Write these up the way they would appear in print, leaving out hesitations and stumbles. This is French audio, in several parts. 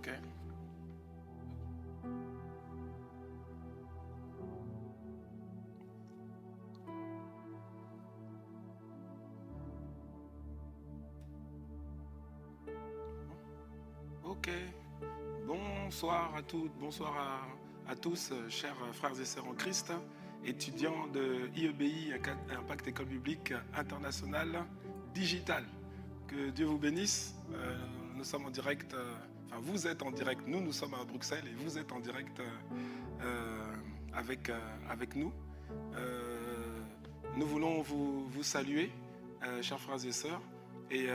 Ok. Ok. Bonsoir à toutes, bonsoir à tous, chers frères et sœurs en Christ, étudiants de IEBI, Impact École Biblique Internationale Digital. Que Dieu vous bénisse. Nous sommes en direct, enfin vous êtes en direct, nous sommes à Bruxelles et vous êtes en direct avec nous. Nous voulons vous saluer, chers frères et sœurs, et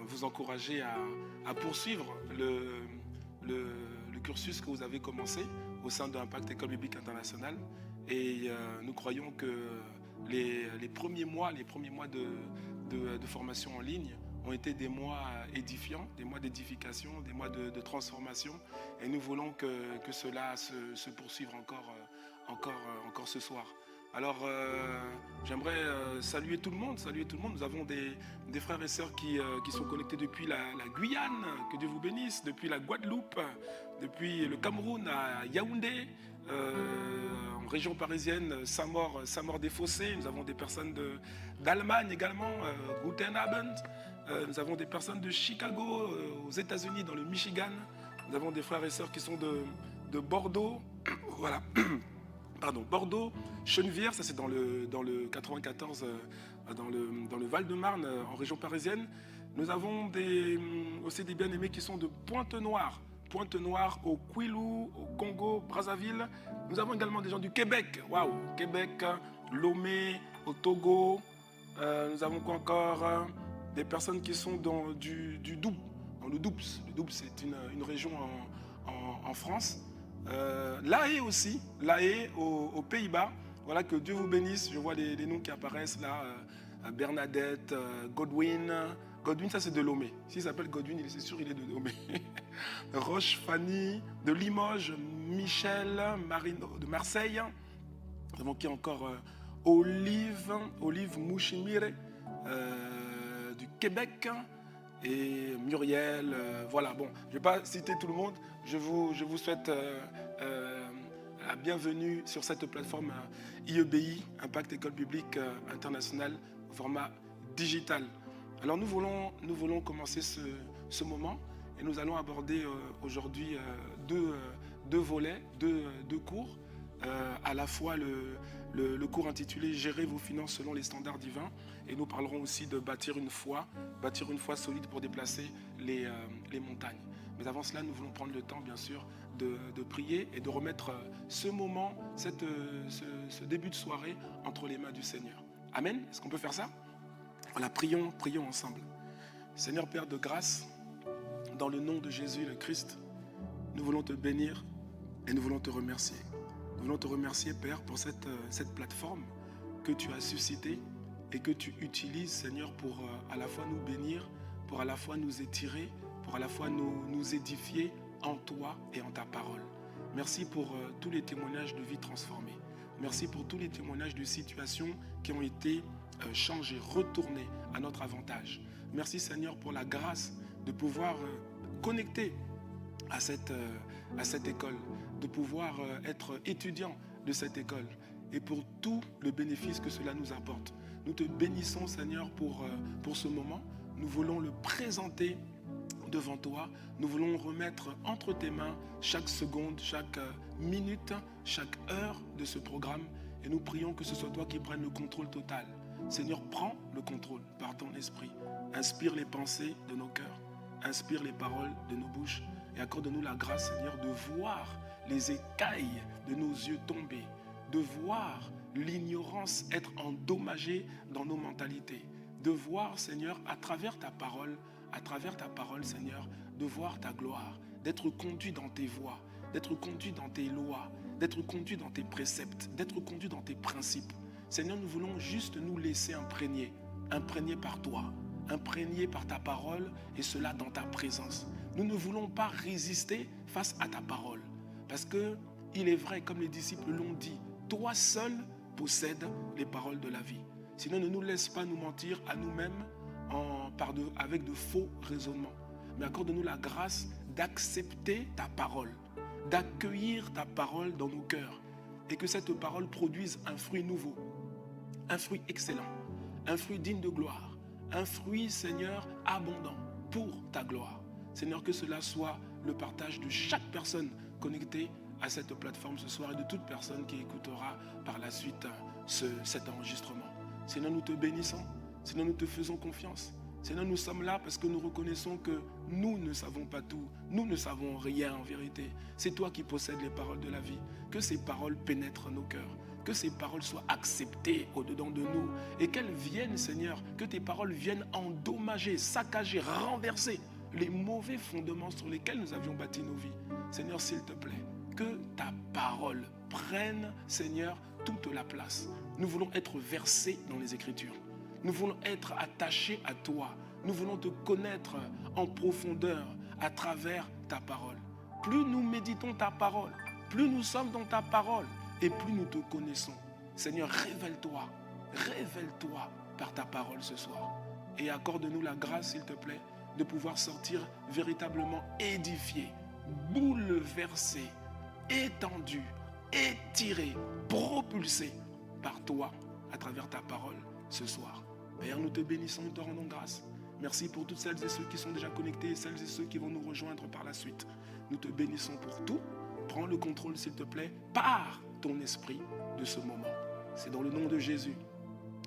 vous encourager à poursuivre le cursus que vous avez commencé au sein de Impact École Biblique Internationale. Et nous croyons que les premiers mois de formation en ligne ont été des mois édifiants, des mois d'édification, des mois de transformation. Et nous voulons que cela se poursuive encore ce soir. Alors, j'aimerais saluer tout le monde. Nous avons des frères et sœurs qui sont connectés depuis la Guyane, que Dieu vous bénisse, depuis la Guadeloupe, depuis le Cameroun à Yaoundé, en région parisienne, Saint-Maur-des-Fossés. Nous avons des personnes d'Allemagne également, Guten Abend. Nous avons des personnes de Chicago, aux États-Unis, dans le Michigan. Nous avons des frères et sœurs qui sont de Bordeaux. Voilà. Pardon, Bordeaux, Chenevière, ça c'est dans le 94, dans le Val-de-Marne, en région parisienne. Nous avons aussi des bien-aimés qui sont de Pointe-Noire au Kwilu, au Congo, Brazzaville. Nous avons également des gens du Québec, waouh, Québec, Lomé, au Togo. Nous avons quoi encore? Des personnes qui sont du Doubs, dans le Doubs. Le Doubs, c'est une région en France. La Haye aussi, La Haye aux Pays-Bas. Voilà, que Dieu vous bénisse. Je vois les noms qui apparaissent là. Bernadette, Godwin. Godwin, ça c'est de Lomé. S'il s'appelle Godwin, c'est sûr il est de Lomé. Roche, Fanny, de Limoges, Michel, Marino, de Marseille. Nous avons qui encore? Olive Mouchimire, du Québec. Et Muriel, voilà, bon, je ne vais pas citer tout le monde, je vous souhaite la bienvenue sur cette plateforme IEBI, Impact École Biblique Internationale, au format digital. Alors nous voulons commencer ce moment et nous allons aborder aujourd'hui deux volets, deux cours, à la fois le cours intitulé « Gérer vos finances selon les standards divins » et nous parlerons aussi de bâtir une foi solide pour déplacer les montagnes. Mais avant cela, nous voulons prendre le temps, bien sûr, de prier et de remettre ce moment, ce début de soirée entre les mains du Seigneur. Amen. Est-ce qu'on peut faire ça? Voilà, prions ensemble. Seigneur Père de grâce, dans le nom de Jésus le Christ, nous voulons te bénir et nous voulons te remercier. Nous voulons te remercier, Père, pour cette plateforme que tu as suscitée et que tu utilises, Seigneur, pour à la fois nous bénir, pour à la fois nous étirer, pour à la fois nous édifier en toi et en ta parole. Merci pour tous les témoignages de vie transformée. Merci pour tous les témoignages de situations qui ont été changées, retournées à notre avantage. Merci, Seigneur, pour la grâce de pouvoir connecter à cette école, de pouvoir être étudiant de cette école et pour tout le bénéfice que cela nous apporte. Nous te bénissons, Seigneur, pour ce moment. Nous voulons le présenter devant toi. Nous voulons remettre entre tes mains chaque seconde, chaque minute, chaque heure de ce programme. Et nous prions que ce soit toi qui prennes le contrôle total. Seigneur, prends le contrôle par ton esprit. Inspire les pensées de nos cœurs. Inspire les paroles de nos bouches. Et accorde-nous la grâce, Seigneur, de voir les écailles de nos yeux tomber. De voir l'ignorance être endommagée dans nos mentalités. De voir, Seigneur, à travers ta parole, Seigneur, de voir ta gloire, d'être conduit dans tes voies, d'être conduit dans tes lois, d'être conduit dans tes préceptes, d'être conduit dans tes principes. Seigneur, nous voulons juste nous laisser imprégner par toi, imprégner par ta parole et cela dans ta présence. Nous ne voulons pas résister face à ta parole parce que il est vrai, comme les disciples l'ont dit, toi seul possèdes les paroles de la vie. Sinon, ne nous laisse pas nous mentir à nous-mêmes avec de faux raisonnements. mais accorde-nous la grâce d'accepter ta parole, d'accueillir ta parole dans nos cœurs et que cette parole produise un fruit nouveau, un fruit excellent, un fruit digne de gloire, un fruit, Seigneur, abondant pour ta gloire. Seigneur, que cela soit le partage de chaque personne connectée à cette plateforme ce soir et de toute personne qui écoutera par la suite cet enregistrement. Seigneur, nous te bénissons. Seigneur, nous te faisons confiance. Seigneur, nous sommes là parce que nous reconnaissons que nous ne savons pas tout. Nous ne savons rien en vérité. C'est toi qui possèdes les paroles de la vie. Que ces paroles pénètrent nos cœurs. Que ces paroles soient acceptées au-dedans de nous. Et qu'elles viennent, Seigneur, que tes paroles viennent endommager, saccager, renverser les mauvais fondements sur lesquels nous avions bâti nos vies. Seigneur, s'il te plaît, que ta parole prenne, Seigneur, toute la place. Nous voulons être versés dans les Écritures. Nous voulons être attachés à toi. Nous voulons te connaître en profondeur à travers ta parole. Plus nous méditons ta parole, plus nous sommes dans ta parole et plus nous te connaissons. Seigneur, révèle-toi par ta parole ce soir. Et accorde-nous la grâce, s'il te plaît, de pouvoir sortir véritablement édifié, bouleversé, étendu, étiré, propulsé par toi à travers ta parole ce soir. Père, nous te bénissons, nous te rendons grâce. Merci pour toutes celles et ceux qui sont déjà connectés et celles et ceux qui vont nous rejoindre par la suite. Nous te bénissons pour tout. Prends le contrôle, s'il te plaît, par ton esprit de ce moment. C'est dans le nom de Jésus,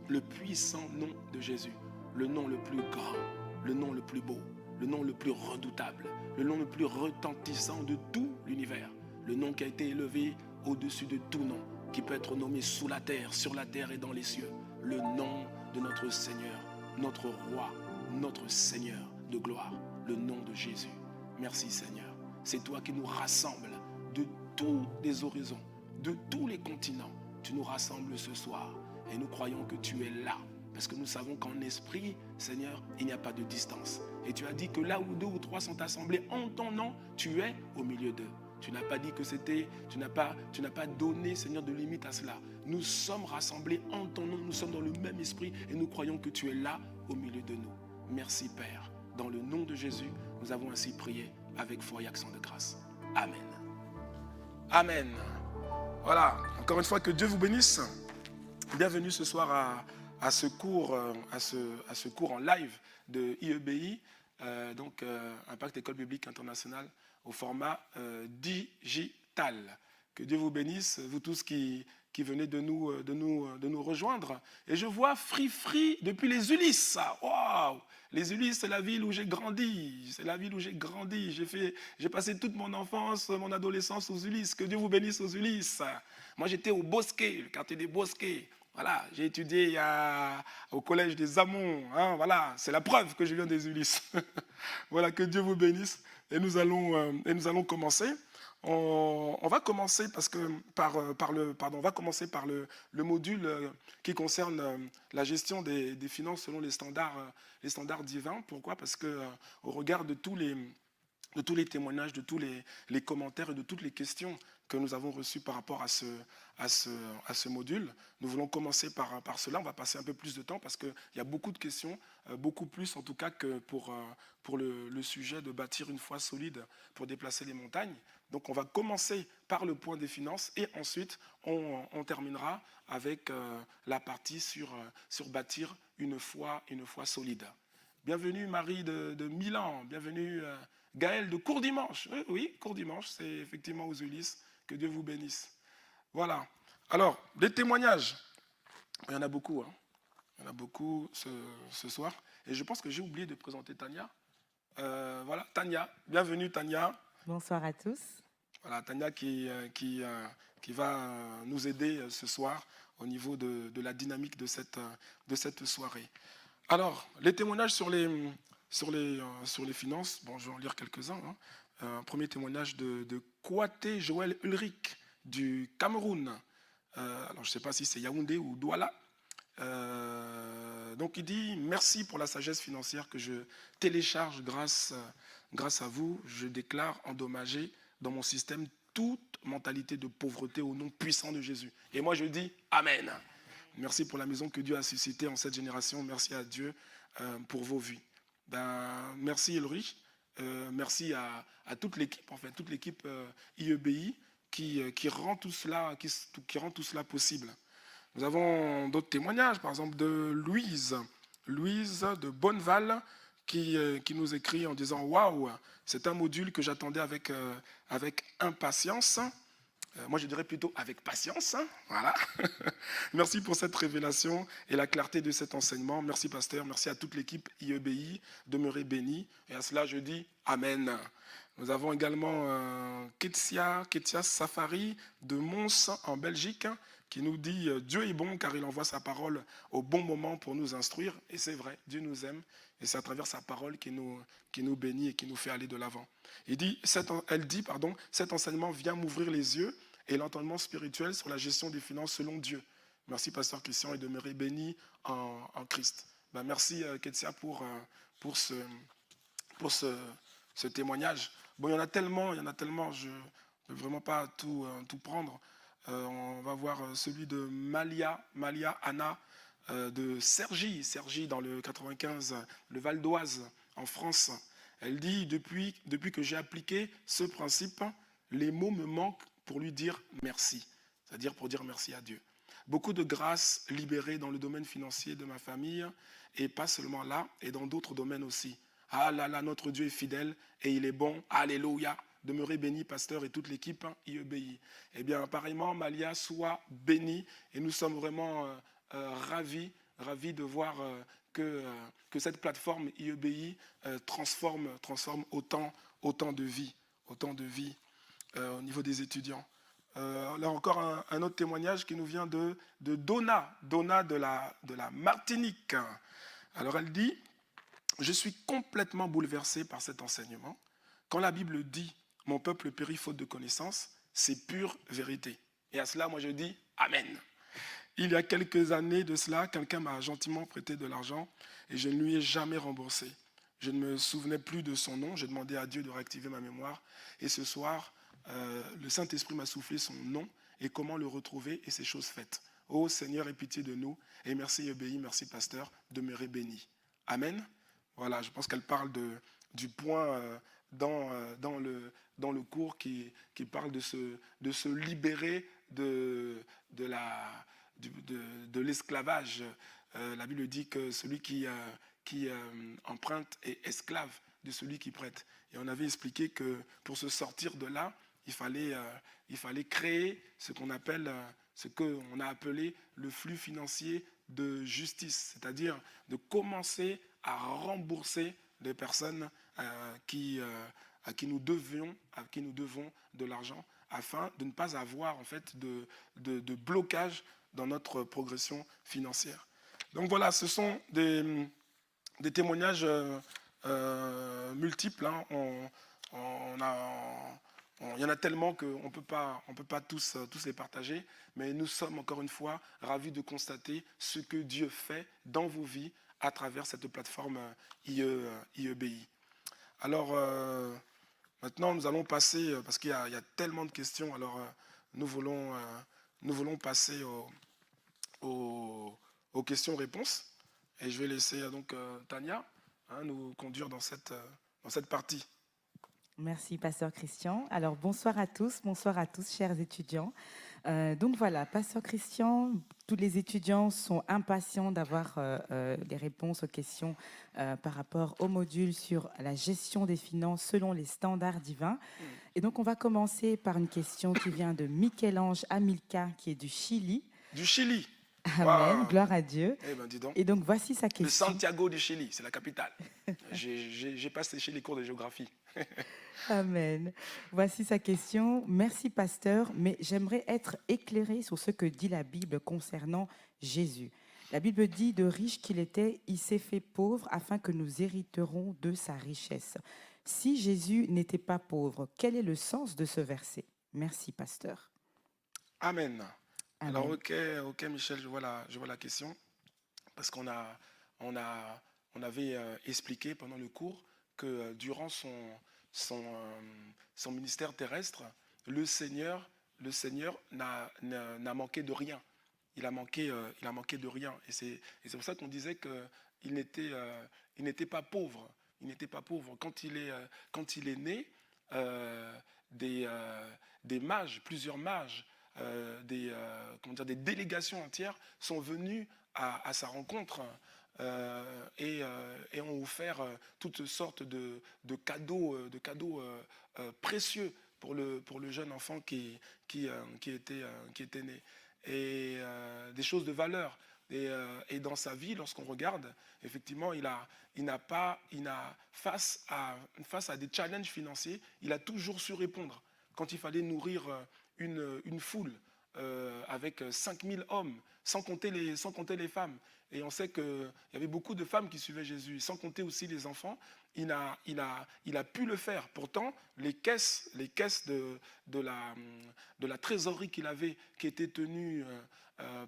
le puissant nom de Jésus, le nom le plus grand, le nom le plus beau, le nom le plus redoutable, le nom le plus retentissant de tout l'univers, le nom qui a été élevé au-dessus de tout nom, qui peut être nommé sous la terre, sur la terre et dans les cieux, le nom de notre Seigneur, notre Roi, notre Seigneur de gloire, le nom de Jésus. Merci Seigneur. C'est toi qui nous rassembles de tous les horizons, de tous les continents. Tu nous rassembles ce soir et nous croyons que tu es là. Parce que nous savons qu'en esprit, Seigneur, il n'y a pas de distance. Et tu as dit que là où 2 ou 3 sont assemblés en ton nom, tu es au milieu d'eux. Tu n'as pas dit que c'était, tu n'as pas donné, Seigneur, de limite à cela. Nous sommes rassemblés en ton nom, nous sommes dans le même esprit et nous croyons que tu es là au milieu de nous. Merci Père. Dans le nom de Jésus, nous avons ainsi prié avec foi et accent de grâce. Amen. Amen. Voilà, encore une fois, que Dieu vous bénisse. Bienvenue ce soir à ce cours en live de IEBI, Impact École Biblique Internationale au format digital. Que Dieu vous bénisse, vous tous qui venez de nous rejoindre. Et je vois Free depuis les Ulysses. Waouh! Les Ulysses, c'est la ville où j'ai grandi. C'est la ville où j'ai grandi. J'ai passé toute mon enfance, mon adolescence aux Ulysses. Que Dieu vous bénisse aux Ulysses. Moi, j'étais au Bosquet, le quartier des Bosquets. Voilà, j'ai étudié au collège des Amons. Voilà, c'est la preuve que je viens des Ulysses. Voilà, que Dieu vous bénisse. Et nous allons commencer. On va commencer par le module qui concerne la gestion des finances selon les standards divins. Pourquoi? Parce qu'au regard de tous les témoignages, de tous les commentaires et de toutes les questions que nous avons reçues par rapport à ce module, nous voulons commencer par cela. On va passer un peu plus de temps parce qu'il y a beaucoup de questions, beaucoup plus en tout cas que pour le sujet de bâtir une foi solide pour déplacer les montagnes. Donc on va commencer par le point des finances et ensuite on terminera avec la partie sur bâtir une foi solide. Bienvenue Marie de Milan, bienvenue Gaël de Courdimanche. Oui, Courdimanche, c'est effectivement aux Ulysses. Que Dieu vous bénisse. Voilà. Alors, des témoignages. Il y en a beaucoup. Il y en a beaucoup ce soir. Et je pense que j'ai oublié de présenter Tania. Voilà, Tania. Bienvenue Tania. Bonsoir à tous. Voilà, Tania qui va nous aider ce soir au niveau de la dynamique de cette soirée. Alors, les témoignages sur les finances, bon, je vais en lire quelques-uns. Un premier témoignage de Kouaté Joël Ulrich du Cameroun. Alors, je ne sais pas si c'est Yaoundé ou Douala. Donc, il dit « Merci pour la sagesse financière que je télécharge grâce à vous. Je déclare endommager dans mon système toute mentalité de pauvreté au nom puissant de Jésus. » Et moi, je dis « Amen. » Merci pour la maison que Dieu a suscitée en cette génération. Merci à Dieu pour vos vies. Merci Ulrich. Merci à toute l'équipe, en fait, toute l'équipe IEBI qui rend tout cela, qui rend tout cela possible. Nous avons d'autres témoignages, par exemple de Louise de Bonneval, qui nous écrit en disant « Waouh, c'est un module que j'attendais avec impatience ». Moi, je dirais plutôt avec patience. Hein, voilà. Merci pour cette révélation et la clarté de cet enseignement. Merci, pasteur. Merci à toute l'équipe IEBI. Demeurez bénis. Et à cela, je dis Amen. Nous avons également Ketia Safari de Mons en Belgique qui nous dit Dieu est bon car il envoie sa parole au bon moment pour nous instruire. Et c'est vrai, Dieu nous aime et c'est à travers sa parole qui nous bénit et qui nous fait aller de l'avant. Elle dit, cet enseignement vient m'ouvrir les yeux et l'entendement spirituel sur la gestion des finances selon Dieu. Merci, pasteur Christian, et demeurez béni en Christ. Ben, merci, Ketia, pour ce témoignage. Bon, il y en a tellement, je ne peux vraiment pas tout prendre. On va voir celui de Malia Anna, de Cergy dans le 95, le Val d'Oise, en France. Elle dit, depuis que j'ai appliqué ce principe, les mots me manquent pour lui dire merci, c'est-à-dire pour dire merci à Dieu. Beaucoup de grâces libérées dans le domaine financier de ma famille, et pas seulement là, et dans d'autres domaines aussi. Ah là là, notre Dieu est fidèle et il est bon. Alléluia. Demeurez bénis, pasteur et toute l'équipe IEBI. Eh bien, apparemment, Malia soit bénie et nous sommes vraiment ravis de voir que cette plateforme IEBI transforme autant de vies au niveau des étudiants. Là encore un autre témoignage qui nous vient de Donna de la Martinique. Alors elle dit, je suis complètement bouleversé par cet enseignement. Quand la Bible dit « Mon peuple périt faute de connaissance », c'est pure vérité. Et à cela, moi je dis « Amen ». Il y a quelques années de cela, quelqu'un m'a gentiment prêté de l'argent et je ne lui ai jamais remboursé. Je ne me souvenais plus de son nom, j'ai demandé à Dieu de réactiver ma mémoire. Et ce soir, le Saint-Esprit m'a soufflé son nom et comment le retrouver, et c'est chose faite. Ô Seigneur, aie pitié de nous, et merci IEBI, merci pasteur, demeurez bénis. Amen. Voilà, je pense qu'elle parle du point dans le cours qui parle de se libérer de l'esclavage. La Bible dit que celui qui emprunte est esclave de celui qui prête. Et on avait expliqué que pour se sortir de là, il fallait créer ce qu'on a appelé le flux financier de justice, c'est-à-dire de commencer à rembourser les personnes à qui nous devons de l'argent, afin de ne pas avoir en fait de blocage dans notre progression financière. Donc voilà, ce sont des témoignages multiples. Hein. Il y en a tellement qu'on ne peut pas tous les partager, mais nous sommes encore une fois ravis de constater ce que Dieu fait dans vos vies à travers cette plateforme IEBI. Alors, maintenant, nous allons passer, parce qu'il y a tellement de questions, alors nous voulons passer aux questions-réponses. Et je vais laisser donc Tania nous conduire dans cette partie. Merci, pasteur Christian. Alors, bonsoir à tous, chers étudiants. Donc voilà, pasteur Christian, tous les étudiants sont impatients d'avoir les réponses aux questions par rapport au module sur la gestion des finances selon les standards divins. Et donc, on va commencer par une question qui vient de Michel-Ange Amilca, qui est du Chili. Du Chili. Amen, Wow. Gloire à Dieu. Eh ben, dis donc. Et donc, voici sa question. Le Santiago du Chili, c'est la capitale. J'ai pas séché les cours de géographie. Amen. Voici sa question. Merci, pasteur, mais j'aimerais être éclairé sur ce que dit la Bible concernant Jésus. La Bible dit, de riche qu'il était, il s'est fait pauvre afin que nous hériterons de sa richesse. Si Jésus n'était pas pauvre, quel est le sens de ce verset? Merci, pasteur. Amen. Amen. Alors, ok, Michel, je vois la question. Parce qu'on avait expliqué pendant le cours que durant son ministère terrestre, le Seigneur n'a manqué de rien. Il a manqué de rien. Et c'est pour ça qu'on disait qu'il n'était pas pauvre. Il n'était pas pauvre. Quand il est né, euh, des mages, plusieurs mages, des délégations entières sont venues à sa rencontre et ont offert toutes sortes de cadeaux précieux pour le jeune enfant qui était né. Et des choses de valeur. Et dans sa vie, lorsqu'on regarde, effectivement, face à des challenges financiers, il a toujours su répondre. Quand il fallait nourrir une foule avec 5000 hommes, sans compter les femmes. Et on sait qu'il y avait beaucoup de femmes qui suivaient Jésus, sans compter aussi les enfants. Il a pu le faire. Pourtant, les caisses de la trésorerie qu'il avait, qui étaient tenues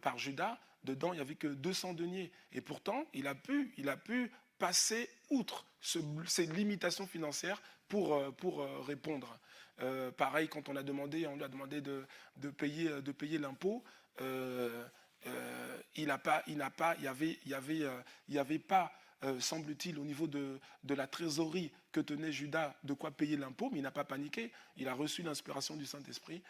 par Judas, dedans, il n'y avait que 200 deniers. Et pourtant, il a pu passer outre ces limitations financières pour répondre. Pareil, quand on lui a demandé de payer l'impôt, il n'y avait pas, semble-t-il, au niveau de la trésorerie que tenait Judas, de quoi payer l'impôt, mais il n'a pas paniqué. Il a reçu l'inspiration du Saint-Esprit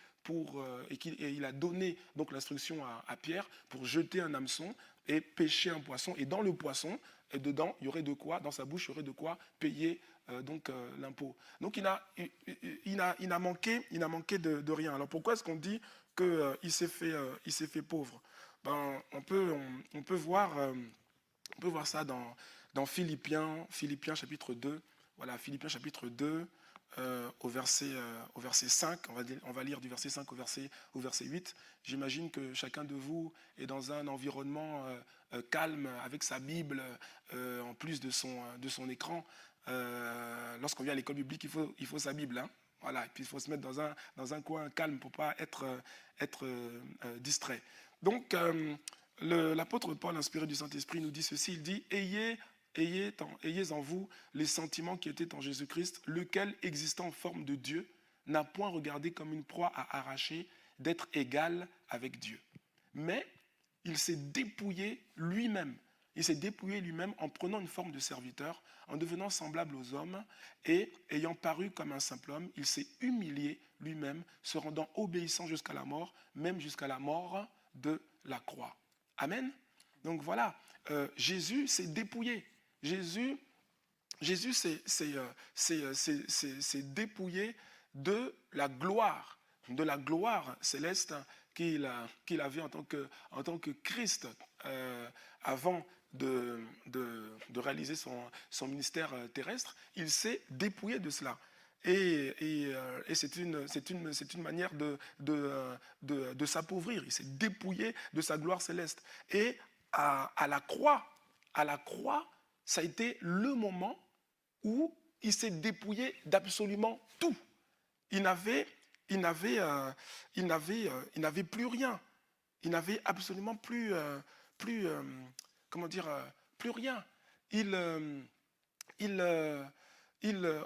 et il a donné donc l'instruction à Pierre pour jeter un hameçon et pêcher un poisson. Et dans le poisson, dedans, il y aurait de quoi, dans sa bouche, il y aurait de quoi payer l'impôt. Donc il n'a manqué de rien. Alors pourquoi est-ce qu'on dit qu'il s'est fait pauvre? On peut voir ça dans Philippiens chapitre 2. Voilà, Philippiens chapitre 2, au verset 5. On va lire du verset 5 au verset 8. J'imagine que chacun de vous est dans un environnement calme, avec sa Bible, en plus de son écran. Lorsqu'on vient à l'école biblique, il faut sa Bible. Hein. Voilà, et puis il faut se mettre dans un coin calme pour ne pas être distrait. Donc, l'apôtre Paul, inspiré du Saint-Esprit, nous dit ceci, il dit « Ayez en vous les sentiments qui étaient en Jésus-Christ, lequel, existant en forme de Dieu, n'a point regardé comme une proie à arracher d'être égal avec Dieu. Mais il s'est dépouillé lui-même. Il s'est dépouillé lui-même en prenant une forme de serviteur, en devenant semblable aux hommes, et ayant paru comme un simple homme, il s'est humilié lui-même, se rendant obéissant jusqu'à la mort, même jusqu'à la mort de la croix. » Amen. Donc voilà, Jésus s'est dépouillé. Jésus s'est dépouillé de la gloire céleste qu'il avait en tant que Christ avant de réaliser son ministère terrestre. Il s'est dépouillé de cela. Et c'est une manière de s'appauvrir. Il s'est dépouillé de sa gloire céleste. Et à la croix, ça a été le moment où il s'est dépouillé d'absolument tout. Il n'avait plus rien. Il n'avait absolument plus rien.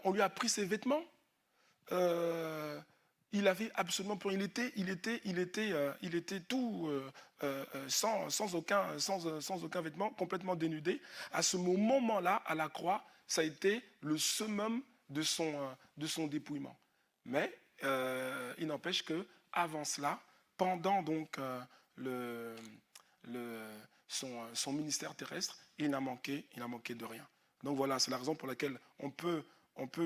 On lui a pris ses vêtements. Il avait absolument plus rien. Il était tout sans aucun vêtement, complètement dénudé. À ce moment-là, à la croix, ça a été le summum de son dépouillement. Mais il n'empêche que avant cela, pendant donc son ministère terrestre, il n'a manqué de rien. Donc voilà, c'est la raison pour laquelle on peut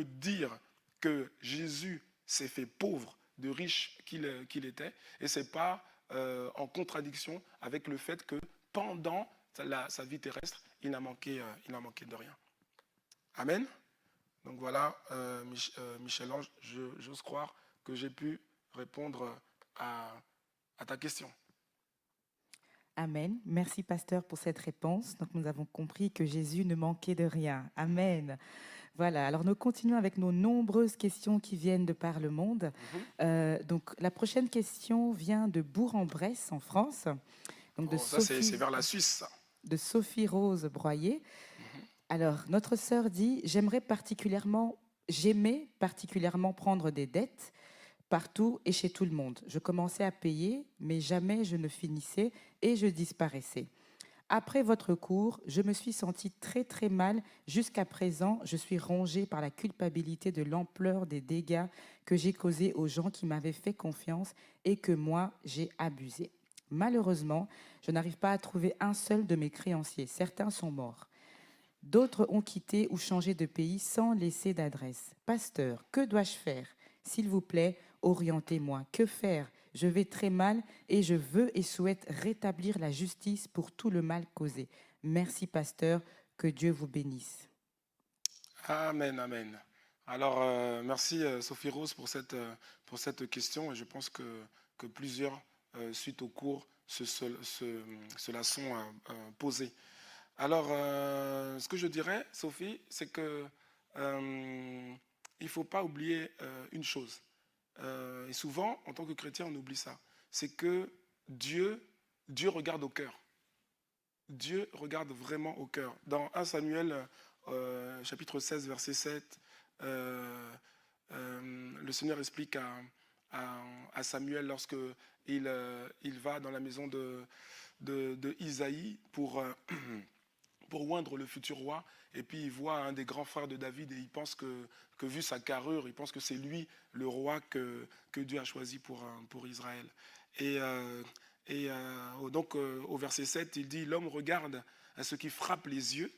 dire que Jésus s'est fait pauvre de riche qu'il était, et ce n'est pas en contradiction avec le fait que pendant sa vie terrestre, il n'a manqué de rien. Amen. Donc voilà, Michel-Ange, j'ose croire que j'ai pu répondre à ta question. Amen. Merci, pasteur, pour cette réponse. Donc, nous avons compris que Jésus ne manquait de rien. Amen. Voilà, alors nous continuons avec nos nombreuses questions qui viennent de par le monde. Donc, la prochaine question vient de Bourg-en-Bresse, en France. Donc, ça, c'est vers la Suisse, ça. De Sophie Rose Broyer. Alors, notre sœur dit « J'aimais particulièrement prendre des dettes partout et chez tout le monde. Je commençais à payer, mais jamais je ne finissais et je disparaissais. Après votre cours, je me suis sentie très très mal. Jusqu'à présent, je suis rongée par la culpabilité de l'ampleur des dégâts que j'ai causés aux gens qui m'avaient fait confiance et que moi, j'ai abusé. Malheureusement, je n'arrive pas à trouver un seul de mes créanciers. Certains sont morts. D'autres ont quitté ou changé de pays sans laisser d'adresse. Pasteur, que dois-je faire? S'il vous plaît, orientez-moi. Que faire? Je vais très mal et je veux et souhaite rétablir la justice pour tout le mal causé. Merci, pasteur. Que Dieu vous bénisse. Amen, amen. Alors, merci Sophie Rose pour cette question. Et je pense que plusieurs, suite au cours, se la sont posées. Alors, ce que je dirais, Sophie, c'est que il ne faut pas oublier une chose. Et souvent, en tant que chrétien, on oublie ça. C'est que Dieu, Dieu regarde au cœur. Dieu regarde vraiment au cœur. Dans 1 Samuel, chapitre 16, verset 7, le Seigneur explique à Samuel lorsque il va dans la maison de Isaïe pour oindre le futur roi. Et puis il voit un des grands frères de David et il pense que vu sa carrure, il pense que c'est lui le roi que Dieu a choisi pour Israël. Et, donc au verset 7, il dit, l'homme regarde à ce qui frappe les yeux,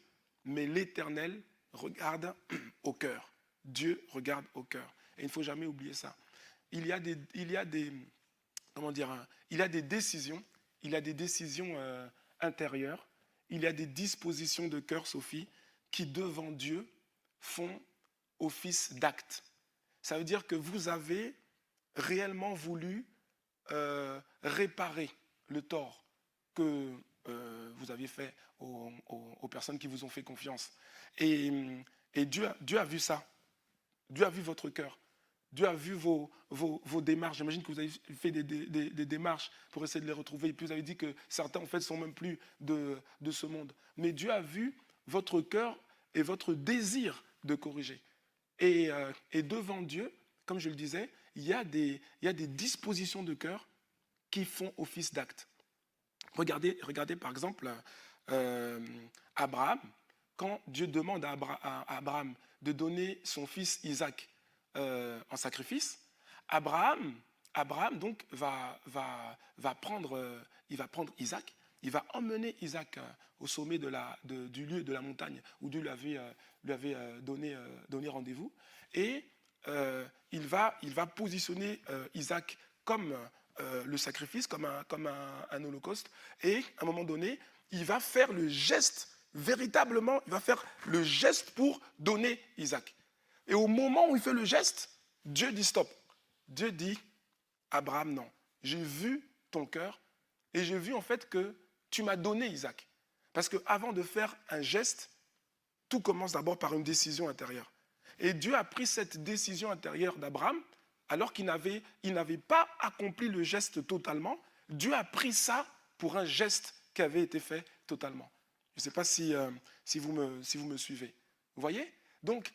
mais l'Éternel regarde au cœur. Dieu regarde au cœur. Et il ne faut jamais oublier ça. Il y a des comment dire, il y a des décisions, intérieures, il y a des dispositions de cœur, Sophie, qui devant Dieu font office d'acte. Ça veut dire que vous avez réellement voulu réparer le tort que vous aviez fait aux personnes qui vous ont fait confiance. Et Dieu a vu ça. Dieu a vu votre cœur. Dieu a vu vos démarches. J'imagine que vous avez fait des démarches pour essayer de les retrouver. Et puis vous avez dit que certains, en fait, sont même plus de ce monde. Mais Dieu a vu votre cœur et votre désir de corriger. Et devant Dieu, comme je le disais, il y a des dispositions de cœur qui font office d'acte. Regardez par exemple Abraham. Quand Dieu demande à Abraham de donner son fils Isaac en sacrifice, Abraham donc va prendre Isaac, il va emmener Isaac au sommet du lieu de la montagne où Dieu lui avait donné rendez-vous, et il va positionner Isaac comme le sacrifice, comme un holocauste, et à un moment donné, il va faire le geste, véritablement, il va faire le geste pour donner Isaac. Et au moment où il fait le geste, Dieu dit stop. Dieu dit, Abraham, non. J'ai vu ton cœur et j'ai vu en fait que tu m'as donné Isaac. Parce qu'avant de faire un geste, tout commence d'abord par une décision intérieure. Et Dieu a pris cette décision intérieure d'Abraham alors qu'il n'avait pas accompli le geste totalement. Dieu a pris ça pour un geste qui avait été fait totalement. Je ne sais pas si vous me suivez. Vous voyez? Donc,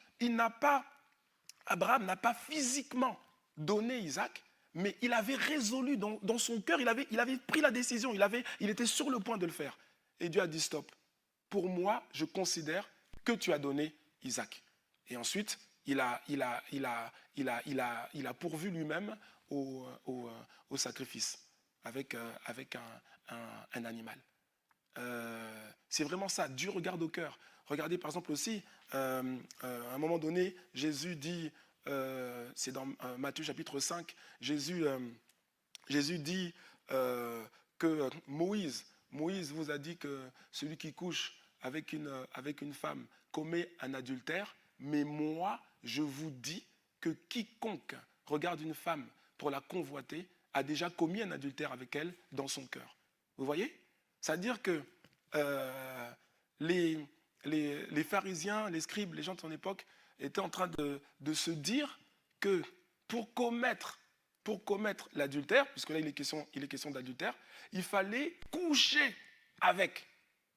Abraham n'a pas physiquement donné Isaac, mais il avait résolu dans son cœur, il avait pris la décision, il était sur le point de le faire. Et Dieu a dit stop. Pour moi, je considère que tu as donné Isaac. Et ensuite, il a pourvu lui-même au sacrifice avec un animal. C'est vraiment ça, Dieu regarde au cœur. Regardez par exemple aussi, à un moment donné, Jésus dit, c'est dans Matthieu chapitre 5, Jésus dit que Moïse vous a dit que celui qui couche avec une femme commet un adultère, mais moi, je vous dis que quiconque regarde une femme pour la convoiter a déjà commis un adultère avec elle dans son cœur. Vous voyez? C'est-à-dire que les pharisiens, les scribes, les gens de son époque étaient en train de se dire que pour commettre l'adultère, puisque là il est question d'adultère, il fallait coucher avec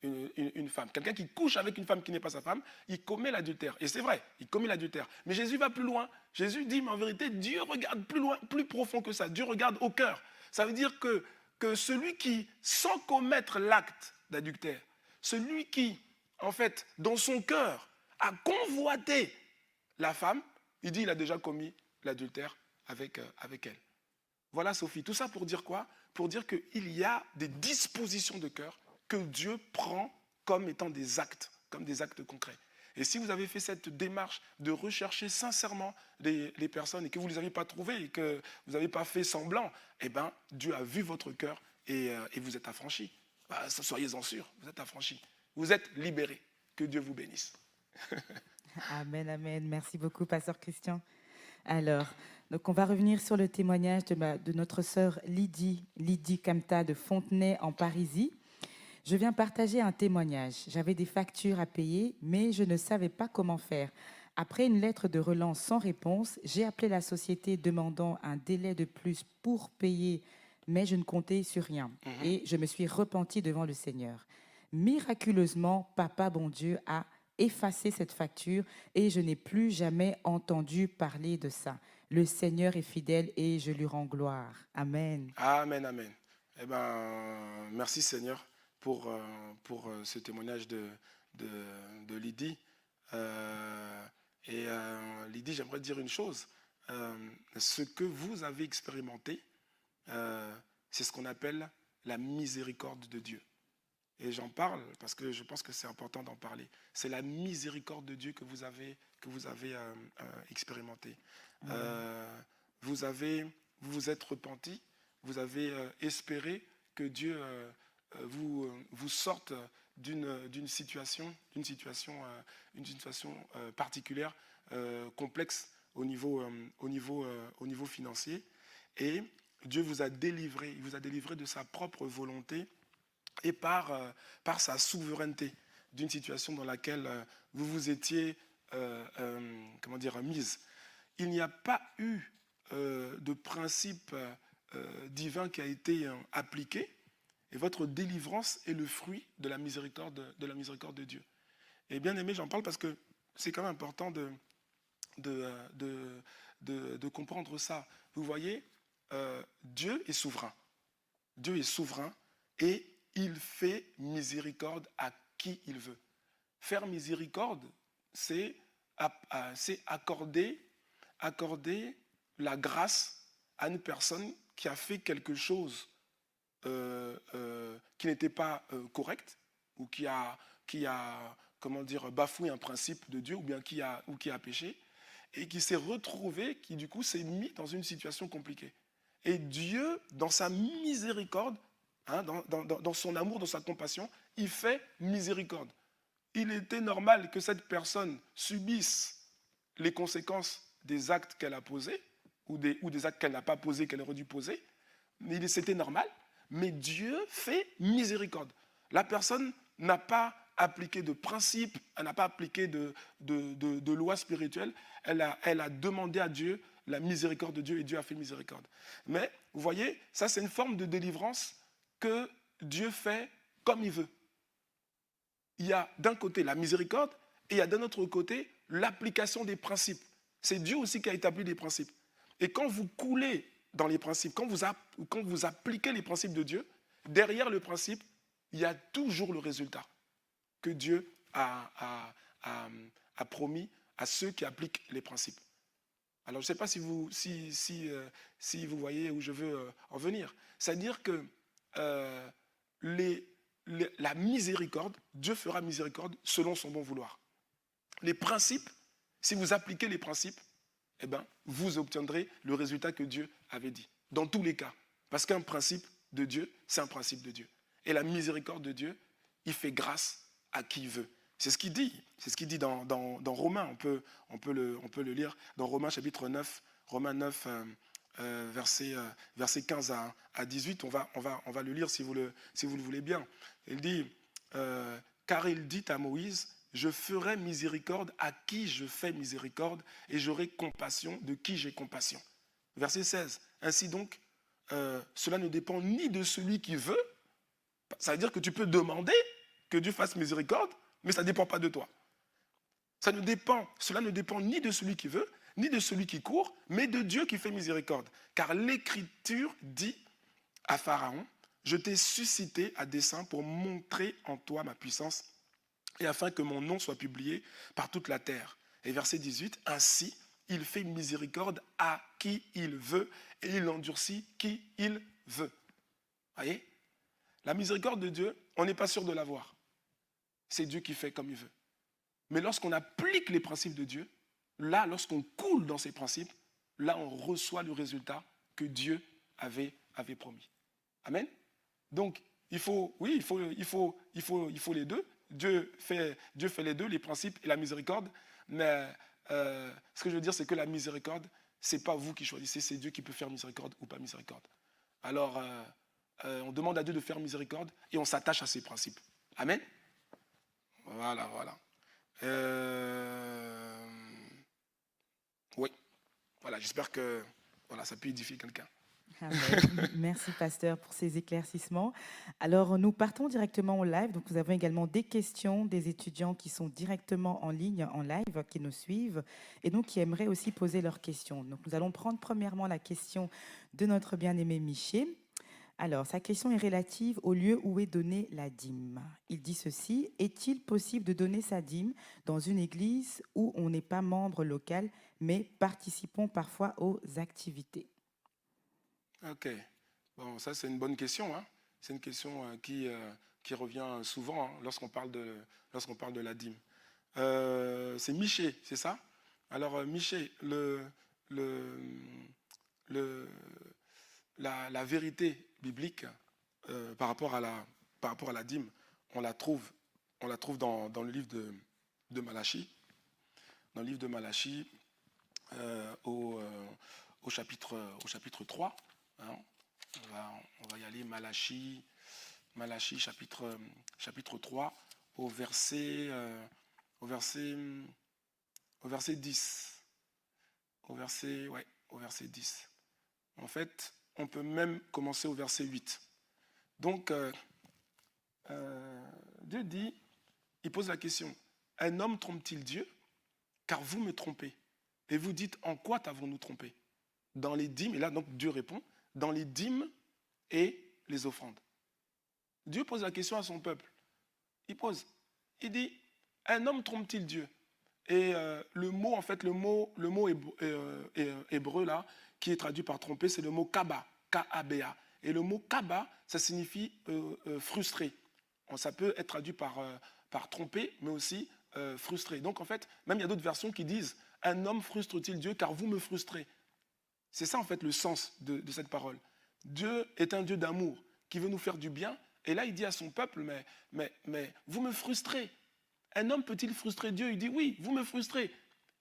une femme. Quelqu'un qui couche avec une femme qui n'est pas sa femme, il commet l'adultère. Et c'est vrai, il commet l'adultère. Mais Jésus va plus loin. Jésus dit, mais en vérité, Dieu regarde plus loin, plus profond que ça. Dieu regarde au cœur. Ça veut dire que celui qui, sans commettre l'acte, d'adultère, celui qui, en fait, dans son cœur, a convoité la femme, il dit il a déjà commis l'adultère avec elle. Voilà Sophie, tout ça pour dire quoi? Pour dire qu'il y a des dispositions de cœur que Dieu prend comme étant des actes, comme des actes concrets. Et si vous avez fait cette démarche de rechercher sincèrement les personnes et que vous ne les avez pas trouvées et que vous n'avez pas fait semblant, eh bien, Dieu a vu votre cœur et vous êtes affranchis. Bah, soyez-en sûrs, vous êtes affranchis. Vous êtes libérés. Que Dieu vous bénisse. Amen, amen. Merci beaucoup, Pasteur Christian. Alors, donc on va revenir sur le témoignage de notre sœur Lydie Kamta de Fontenay en Parisie. Je viens partager un témoignage. J'avais des factures à payer, mais je ne savais pas comment faire. Après une lettre de relance sans réponse, j'ai appelé la société demandant un délai de plus pour payer, mais je ne comptais sur rien. Et je me suis repentie devant le Seigneur. Miraculeusement, Papa bon Dieu a effacé cette facture et je n'ai plus jamais entendu parler de ça. Le Seigneur est fidèle et je lui rends gloire. Amen. Amen, amen. Eh bien, merci Seigneur pour ce témoignage de Lydie. Lydie, j'aimerais dire une chose. Ce que vous avez expérimenté, c'est ce qu'on appelle la miséricorde de Dieu. Et j'en parle parce que je pense que c'est important d'en parler. C'est la miséricorde de Dieu que vous avez expérimenté. Vous vous êtes repenti, vous avez espéré que Dieu vous sorte d'une situation particulière, complexe au niveau financier. Et Dieu vous a délivré, il vous a délivré de sa propre volonté et par sa souveraineté d'une situation dans laquelle vous vous étiez mise. Il n'y a pas eu de principe divin qui a été appliqué, et votre délivrance est le fruit de la miséricorde de Dieu. Et bien aimé, j'en parle parce que c'est quand même important de comprendre ça. Vous voyez, Dieu est souverain. Dieu est souverain et il fait miséricorde à qui il veut. Faire miséricorde, c'est accorder la grâce à une personne qui a fait quelque chose qui n'était pas correct, ou qui a bafoué un principe de Dieu, ou bien qui a péché, et qui s'est retrouvé, qui du coup s'est mis dans une situation compliquée. Et Dieu, dans sa miséricorde, dans son amour, dans sa compassion, il fait miséricorde. Il était normal que cette personne subisse les conséquences des actes qu'elle a posés, ou des actes qu'elle n'a pas posés, qu'elle aurait dû poser. Mais c'était normal. Mais Dieu fait miséricorde. La personne n'a pas appliqué de principe, elle n'a pas appliqué de loi spirituelle. Elle a demandé à Dieu la miséricorde de Dieu et Dieu a fait miséricorde. Mais vous voyez, ça c'est une forme de délivrance que Dieu fait comme il veut. Il y a d'un côté la miséricorde et il y a d'un autre côté l'application des principes. C'est Dieu aussi qui a établi des principes. Et quand vous coulez dans les principes, quand vous appliquez les principes de Dieu, derrière le principe, il y a toujours le résultat que Dieu a promis à ceux qui appliquent les principes. Alors, je ne sais pas si vous voyez où je veux en venir. C'est-à-dire que la miséricorde, Dieu fera miséricorde selon son bon vouloir. Les principes, si vous appliquez les principes, eh ben, vous obtiendrez le résultat que Dieu avait dit. Dans tous les cas. Parce qu'un principe de Dieu, c'est un principe de Dieu. Et la miséricorde de Dieu, il fait grâce à qui il veut. C'est ce qu'il dit. C'est ce qu'il dit dans Romains. On peut le lire dans Romains chapitre 9. Romains 9, versets 15 à 18. On va le lire si vous le voulez bien. Il dit, car il dit à Moïse, je ferai miséricorde à qui je fais miséricorde et j'aurai compassion de qui j'ai compassion. Verset 16. Ainsi donc, cela ne dépend ni de celui qui veut, ça veut dire que tu peux demander que Dieu fasse miséricorde, mais ça ne dépend pas de toi. Cela ne dépend ni de celui qui veut, ni de celui qui court, mais de Dieu qui fait miséricorde. Car l'Écriture dit à Pharaon, je t'ai suscité à dessein pour montrer en toi ma puissance et afin que mon nom soit publié par toute la terre. Et verset 18, ainsi, il fait miséricorde à qui il veut et il endurcit qui il veut. Voyez? La miséricorde de Dieu, on n'est pas sûr de l'avoir. C'est Dieu qui fait comme il veut. Mais lorsqu'on applique les principes de Dieu, là, lorsqu'on coule dans ces principes, là, on reçoit le résultat que Dieu avait promis. Amen. Donc, il faut les deux. Dieu fait les deux, les principes et la miséricorde. Mais ce que je veux dire, c'est que la miséricorde, ce n'est pas vous qui choisissez, c'est Dieu qui peut faire miséricorde ou pas miséricorde. Alors, on demande à Dieu de faire miséricorde et on s'attache à ses principes. Amen. Voilà. Oui. Voilà, j'espère que ça peut édifier quelqu'un. Merci, pasteur, pour ces éclaircissements. Alors, nous partons directement au live. Donc, nous avons également des questions des étudiants qui sont directement en ligne, en live, qui nous suivent et donc qui aimeraient aussi poser leurs questions. Donc, nous allons prendre premièrement la question de notre bien-aimé Miché. Alors, sa question est relative au lieu où est donnée la dîme. Il dit ceci: est-il possible de donner sa dîme dans une église où on n'est pas membre local, mais participons parfois aux activités? Ok. Bon, ça, c'est une bonne question. Hein. C'est une question qui revient souvent lorsqu'on parle de la dîme. C'est Miché, c'est ça? Alors, Miché, la vérité biblique par rapport à la dîme, on la trouve dans le livre de Malachie. Dans le livre de Malachie, au chapitre 3. Hein, on va y aller, Malachie chapitre 3, au verset 10. Au verset 10. En fait, on peut même commencer au verset 8. Donc, Dieu dit, il pose la question, un homme trompe-t-il Dieu? Car vous me trompez. Et vous dites, en quoi t'avons-nous trompé? Dans les dîmes, et là donc Dieu répond, dans les dîmes et les offrandes. Dieu pose la question à son peuple. Il dit, un homme trompe-t-il Dieu? Et le mot hébreu là, qui est traduit par tromper, c'est le mot kaba, K-A-B-A. Et le mot kaba, ça signifie frustré. Ça peut être traduit par tromper, mais aussi frustré. Donc en fait, même il y a d'autres versions qui disent, un homme frustre-t-il Dieu car vous me frustrez? C'est ça en fait le sens de cette parole. Dieu est un Dieu d'amour qui veut nous faire du bien. Et là, il dit à son peuple, mais vous me frustrez. Un homme peut-il frustrer Dieu? Il dit, oui, vous me frustrez.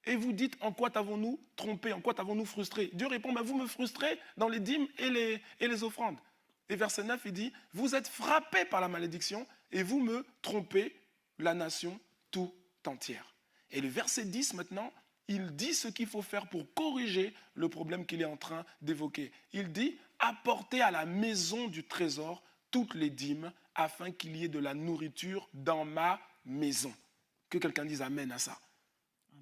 Et vous dites, en quoi t'avons-nous trompé? En quoi t'avons-nous frustré? Dieu répond, mais vous me frustrez dans les dîmes et les offrandes. Et verset 9, il dit, vous êtes frappés par la malédiction et vous me trompez, la nation tout entière. Et le verset 10 maintenant, il dit ce qu'il faut faire pour corriger le problème qu'il est en train d'évoquer. Il dit, apportez à la maison du trésor toutes les dîmes afin qu'il y ait de la nourriture dans ma maison. Que quelqu'un dise amen à ça.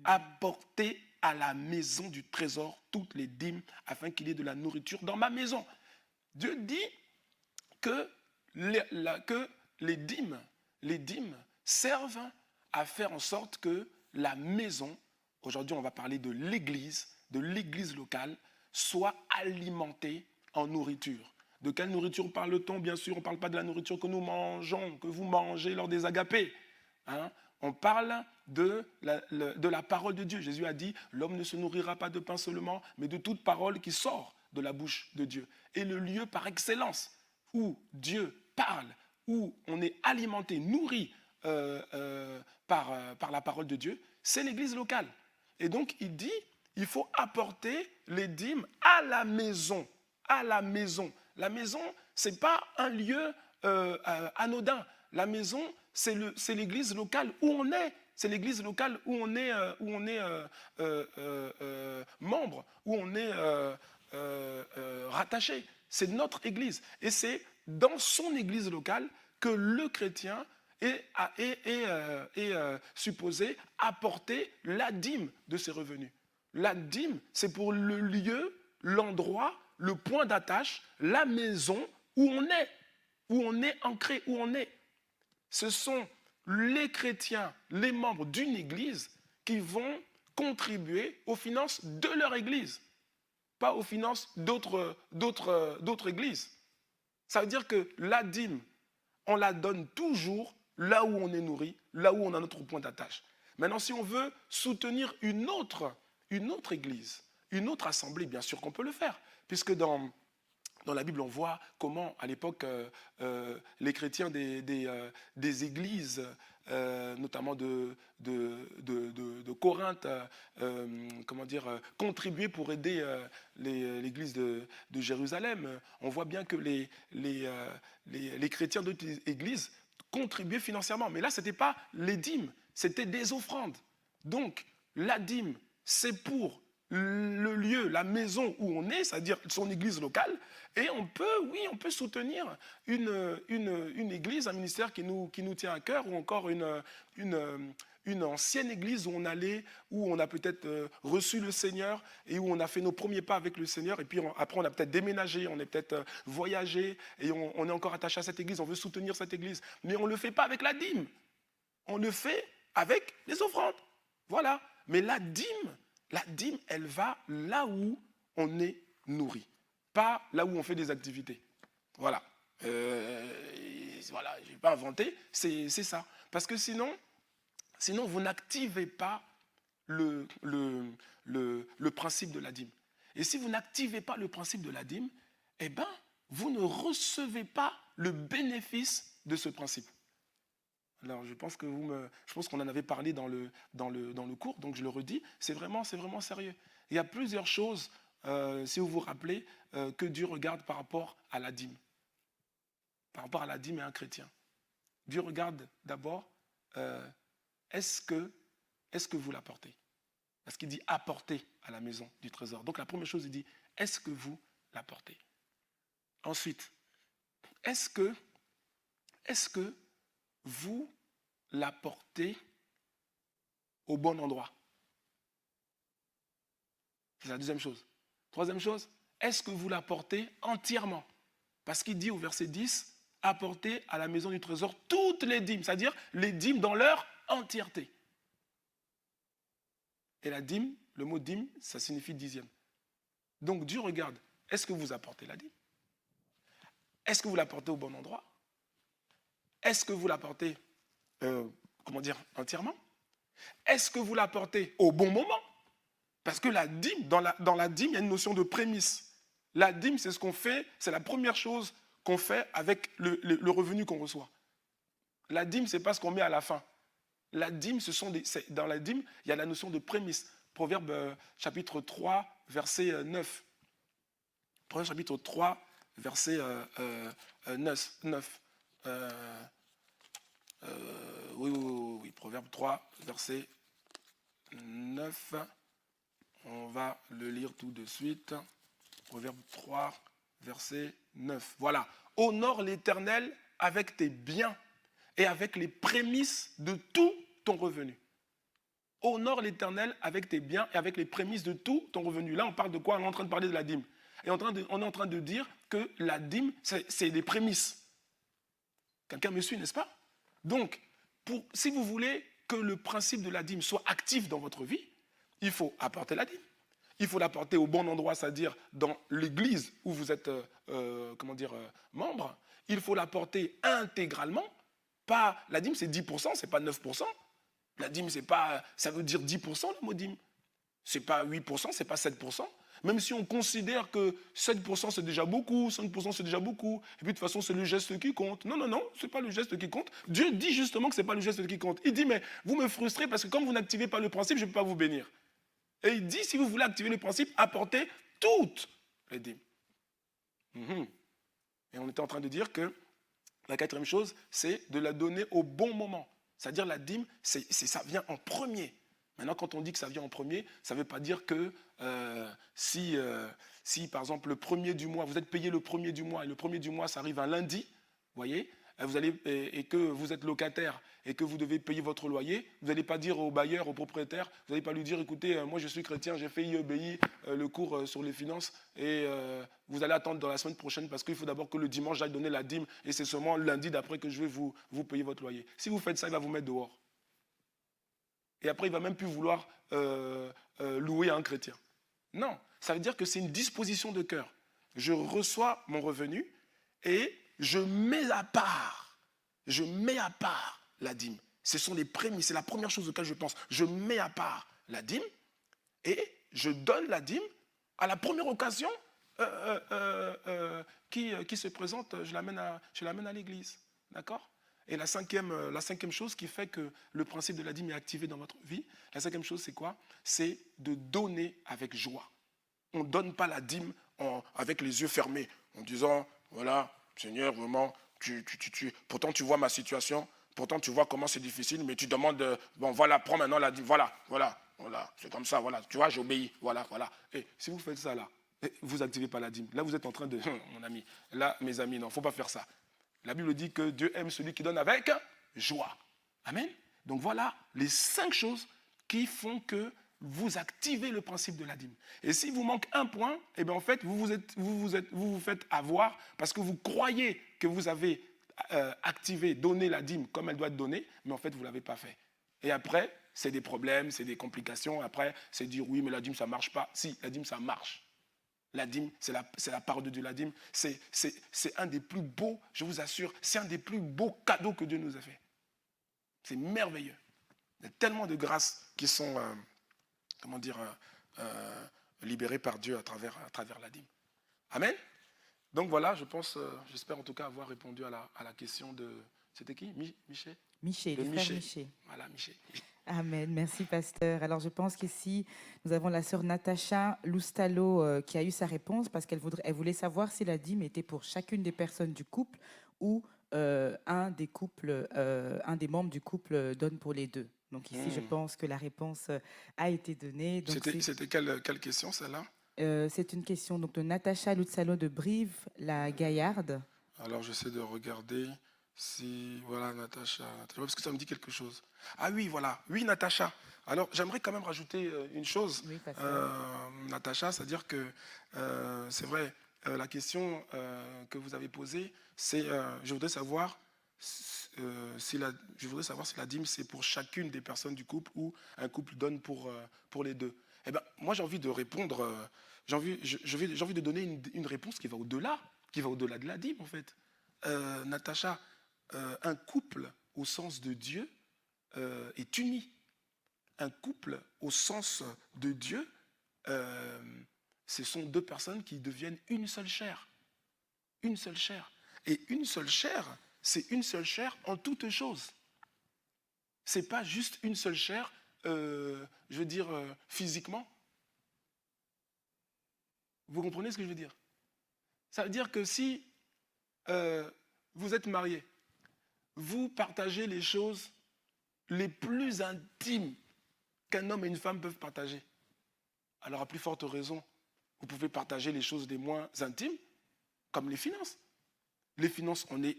Amen. Apportez à la maison du trésor toutes les dîmes afin qu'il y ait de la nourriture dans ma maison. Dieu dit que les dîmes servent à faire en sorte que la maison, aujourd'hui on va parler de l'église locale, soit alimentée en nourriture. De quelle nourriture parle-t-on? Bien sûr, on ne parle pas de la nourriture que nous mangeons, que vous mangez lors des agapés. Hein? On parle de la parole de Dieu. Jésus a dit, l'homme ne se nourrira pas de pain seulement, mais de toute parole qui sort de la bouche de Dieu. Et le lieu par excellence où Dieu parle, où on est alimenté, nourri par la parole de Dieu, c'est l'église locale. Et donc, il dit, il faut apporter les dîmes à la maison. À la maison. La maison, ce n'est pas un lieu anodin. La maison, c'est l'église locale où on est. C'est l'église locale où on est membre, où on est rattaché. C'est notre église. Et c'est dans son église locale que le chrétien est supposé apporter la dîme de ses revenus. La dîme, c'est pour le lieu, l'endroit, le point d'attache, la maison où on est. où on est ancré, où on est. Ce sont les chrétiens, les membres d'une église qui vont contribuer aux finances de leur église, pas aux finances d'autres églises. Ça veut dire que la dîme, on la donne toujours là où on est nourri, là où on a notre point d'attache. Maintenant, si on veut soutenir une autre église, une autre assemblée, bien sûr qu'on peut le faire, puisque dans la Bible, on voit comment, à l'époque, les chrétiens des églises, notamment de Corinthe, contribuaient pour aider l'église de Jérusalem. On voit bien que les chrétiens d'autres églises contribuaient financièrement. Mais là, ce n'était pas les dîmes, c'était des offrandes. Donc, la dîme, c'est pour le lieu, la maison où on est, c'est-à-dire son église locale, et on peut soutenir une église, un ministère qui nous tient à cœur, ou encore une ancienne église où on allait, où on a peut-être reçu le Seigneur, et où on a fait nos premiers pas avec le Seigneur, et puis après on a peut-être déménagé, on est peut-être voyagé, et on est encore attaché à cette église, on veut soutenir cette église, mais on ne le fait pas avec la dîme, on le fait avec les offrandes. Voilà. Mais la dîme, elle va là où on est nourri, pas là où on fait des activités. Voilà. Voilà, je n'ai pas inventé, c'est ça. Parce que sinon, vous n'activez pas le principe de la dîme. Et si vous n'activez pas le principe de la dîme, eh bien, vous ne recevez pas le bénéfice de ce principe. Alors, je pense qu'on en avait parlé dans le cours, donc je le redis, c'est vraiment sérieux. Il y a plusieurs choses, si vous vous rappelez, que Dieu regarde par rapport à la dîme. Par rapport à la dîme et à un chrétien. Dieu regarde d'abord, est-ce que vous l'apportez? Parce qu'il dit apporter à la maison du trésor. Donc la première chose, il dit, est-ce que vous l'apportez? Ensuite, est-ce que vous l'apportez au bon endroit? C'est la deuxième chose. Troisième chose, est-ce que vous l'apportez entièrement? Parce qu'il dit au verset 10, apportez à la maison du trésor toutes les dîmes, c'est-à-dire les dîmes dans leur entièreté. Et la dîme, le mot dîme, ça signifie dixième. Donc Dieu regarde, est-ce que vous apportez la dîme? Est-ce que vous l'apportez au bon endroit? Est-ce que vous l'apportez, entièrement? Est-ce que vous l'apportez au bon moment? Parce que la dîme, dans la dîme, il y a une notion de prémisse. La dîme, c'est ce qu'on fait, c'est la première chose qu'on fait avec le revenu qu'on reçoit. La dîme, ce n'est pas ce qu'on met à la fin. La dîme, dans la dîme, il y a la notion de prémisse. Proverbe chapitre 3, verset 9. Proverbe chapitre 3, verset 9. Oui, Proverbe 3, verset 9. On va le lire tout de suite. Proverbe 3, verset 9. Voilà. Honore l'Éternel avec tes biens et avec les prémices de tout ton revenu. Honore l'Éternel avec tes biens et avec les prémices de tout ton revenu. Là, on parle de quoi? On est en train de parler de la dîme. Et on est en train de dire que la dîme, c'est des prémices. Quelqu'un me suit, n'est-ce pas? Donc, si vous voulez que le principe de la dîme soit actif dans votre vie, il faut apporter la dîme. Il faut l'apporter au bon endroit, c'est-à-dire dans l'église où vous êtes membre. Il faut l'apporter intégralement. Pas, la dîme, c'est 10%, c'est pas 9%. La dîme, ça veut dire 10%, le mot dîme. C'est pas 8%, c'est pas 7%. Même si on considère que 7% c'est déjà beaucoup, 5% c'est déjà beaucoup, et puis de toute façon c'est le geste qui compte. Non, c'est pas le geste qui compte. Dieu dit justement que c'est pas le geste qui compte. Il dit, mais vous me frustrez parce que comme vous n'activez pas le principe, je ne peux pas vous bénir. Et il dit, si vous voulez activer le principe, apportez toutes les dîmes. Et on était en train de dire que la quatrième chose, c'est de la donner au bon moment. C'est-à-dire la dîme, ça vient en premier. Maintenant, quand on dit que ça vient en premier, ça ne veut pas dire que si, par exemple, le premier du mois, vous êtes payé le premier du mois, et le premier du mois, ça arrive un lundi, vous voyez, et que vous êtes locataire et que vous devez payer votre loyer, vous n'allez pas dire au bailleur, au propriétaire, vous n'allez pas lui dire, écoutez, moi je suis chrétien, j'ai fait IEBI, le cours sur les finances, et vous allez attendre dans la semaine prochaine parce qu'il faut d'abord que le dimanche j'aille donner la dîme et c'est seulement lundi d'après que je vais vous payer votre loyer. Si vous faites ça, il va vous mettre dehors. Et après, il ne va même plus vouloir louer à un chrétien. Non, ça veut dire que c'est une disposition de cœur. Je reçois mon revenu et je mets à part la dîme. Ce sont les prémices, c'est la première chose auquel je pense. Je mets à part la dîme et je donne la dîme à la première occasion qui se présente, je l'amène à l'église. D'accord ? Et la cinquième chose qui fait que le principe de la dîme est activé dans votre vie, la cinquième chose, c'est quoi? C'est de donner avec joie. On ne donne pas la dîme avec les yeux fermés, en disant, voilà, Seigneur, vraiment, pourtant tu vois ma situation, pourtant tu vois comment c'est difficile, mais tu demandes, bon voilà, prends maintenant la dîme, voilà, c'est comme ça, voilà, tu vois, j'obéis, voilà. Et si vous faites ça là, vous n'activez pas la dîme. Là, vous êtes en train de, mon ami, là, mes amis, non, il ne faut pas faire ça. La Bible dit que Dieu aime celui qui donne avec joie. Amen. Donc voilà les 5 choses qui font que vous activez le principe de la dîme. Et s'il vous manque un point, eh bien en fait, vous vous faites avoir parce que vous croyez que vous avez activé, donné la dîme comme elle doit être donnée, mais en fait, vous ne l'avez pas fait. Et après, c'est des problèmes, c'est des complications. Après, c'est dire oui, mais la dîme, ça ne marche pas. Si, la dîme, ça marche. La dîme, c'est la part de Dieu. La dîme, c'est un des plus beaux, je vous assure, c'est un des plus beaux cadeaux que Dieu nous a fait. C'est merveilleux. Il y a tellement de grâces qui sont, libérées par Dieu à travers la dîme. Amen. Donc voilà, j'espère en tout cas avoir répondu à la question de... C'était qui? Miché? Miché, les frères Miché. Voilà, Miché. Amen, merci pasteur. Alors je pense qu'ici, nous avons la sœur Natacha Loustalo qui a eu sa réponse parce qu'elle voulait savoir si la dîme était pour chacune des personnes du couple ou un des membres du couple donne pour les deux. Donc ici, je pense que la réponse a été donnée. C'était quelle question, celle-là? C'est une question donc, de Natacha Loustalo de Brive-la-Gaillarde. Alors j'essaie de regarder... Si, voilà, Natacha, parce que ça me dit quelque chose. Ah oui, voilà, oui, Natacha. Alors, j'aimerais quand même rajouter une chose, oui, Natacha, c'est-à-dire que, c'est vrai, la question que vous avez posée, c'est, je voudrais savoir si la dîme, c'est pour chacune des personnes du couple ou un couple donne pour les deux. Eh bien, moi, j'ai envie de répondre, j'ai envie de donner une réponse qui va au-delà de la dîme, en fait. Natacha, un couple au sens de Dieu est uni. Un couple au sens de Dieu, ce sont 2 personnes qui deviennent une seule chair. Une seule chair. Et une seule chair, c'est une seule chair en toutes choses. Ce n'est pas juste une seule chair, physiquement. Vous comprenez ce que je veux dire? Ça veut dire que si vous êtes mariés, vous partagez les choses les plus intimes qu'un homme et une femme peuvent partager. Alors à plus forte raison, vous pouvez partager les choses les moins intimes, comme les finances. Les finances, on est.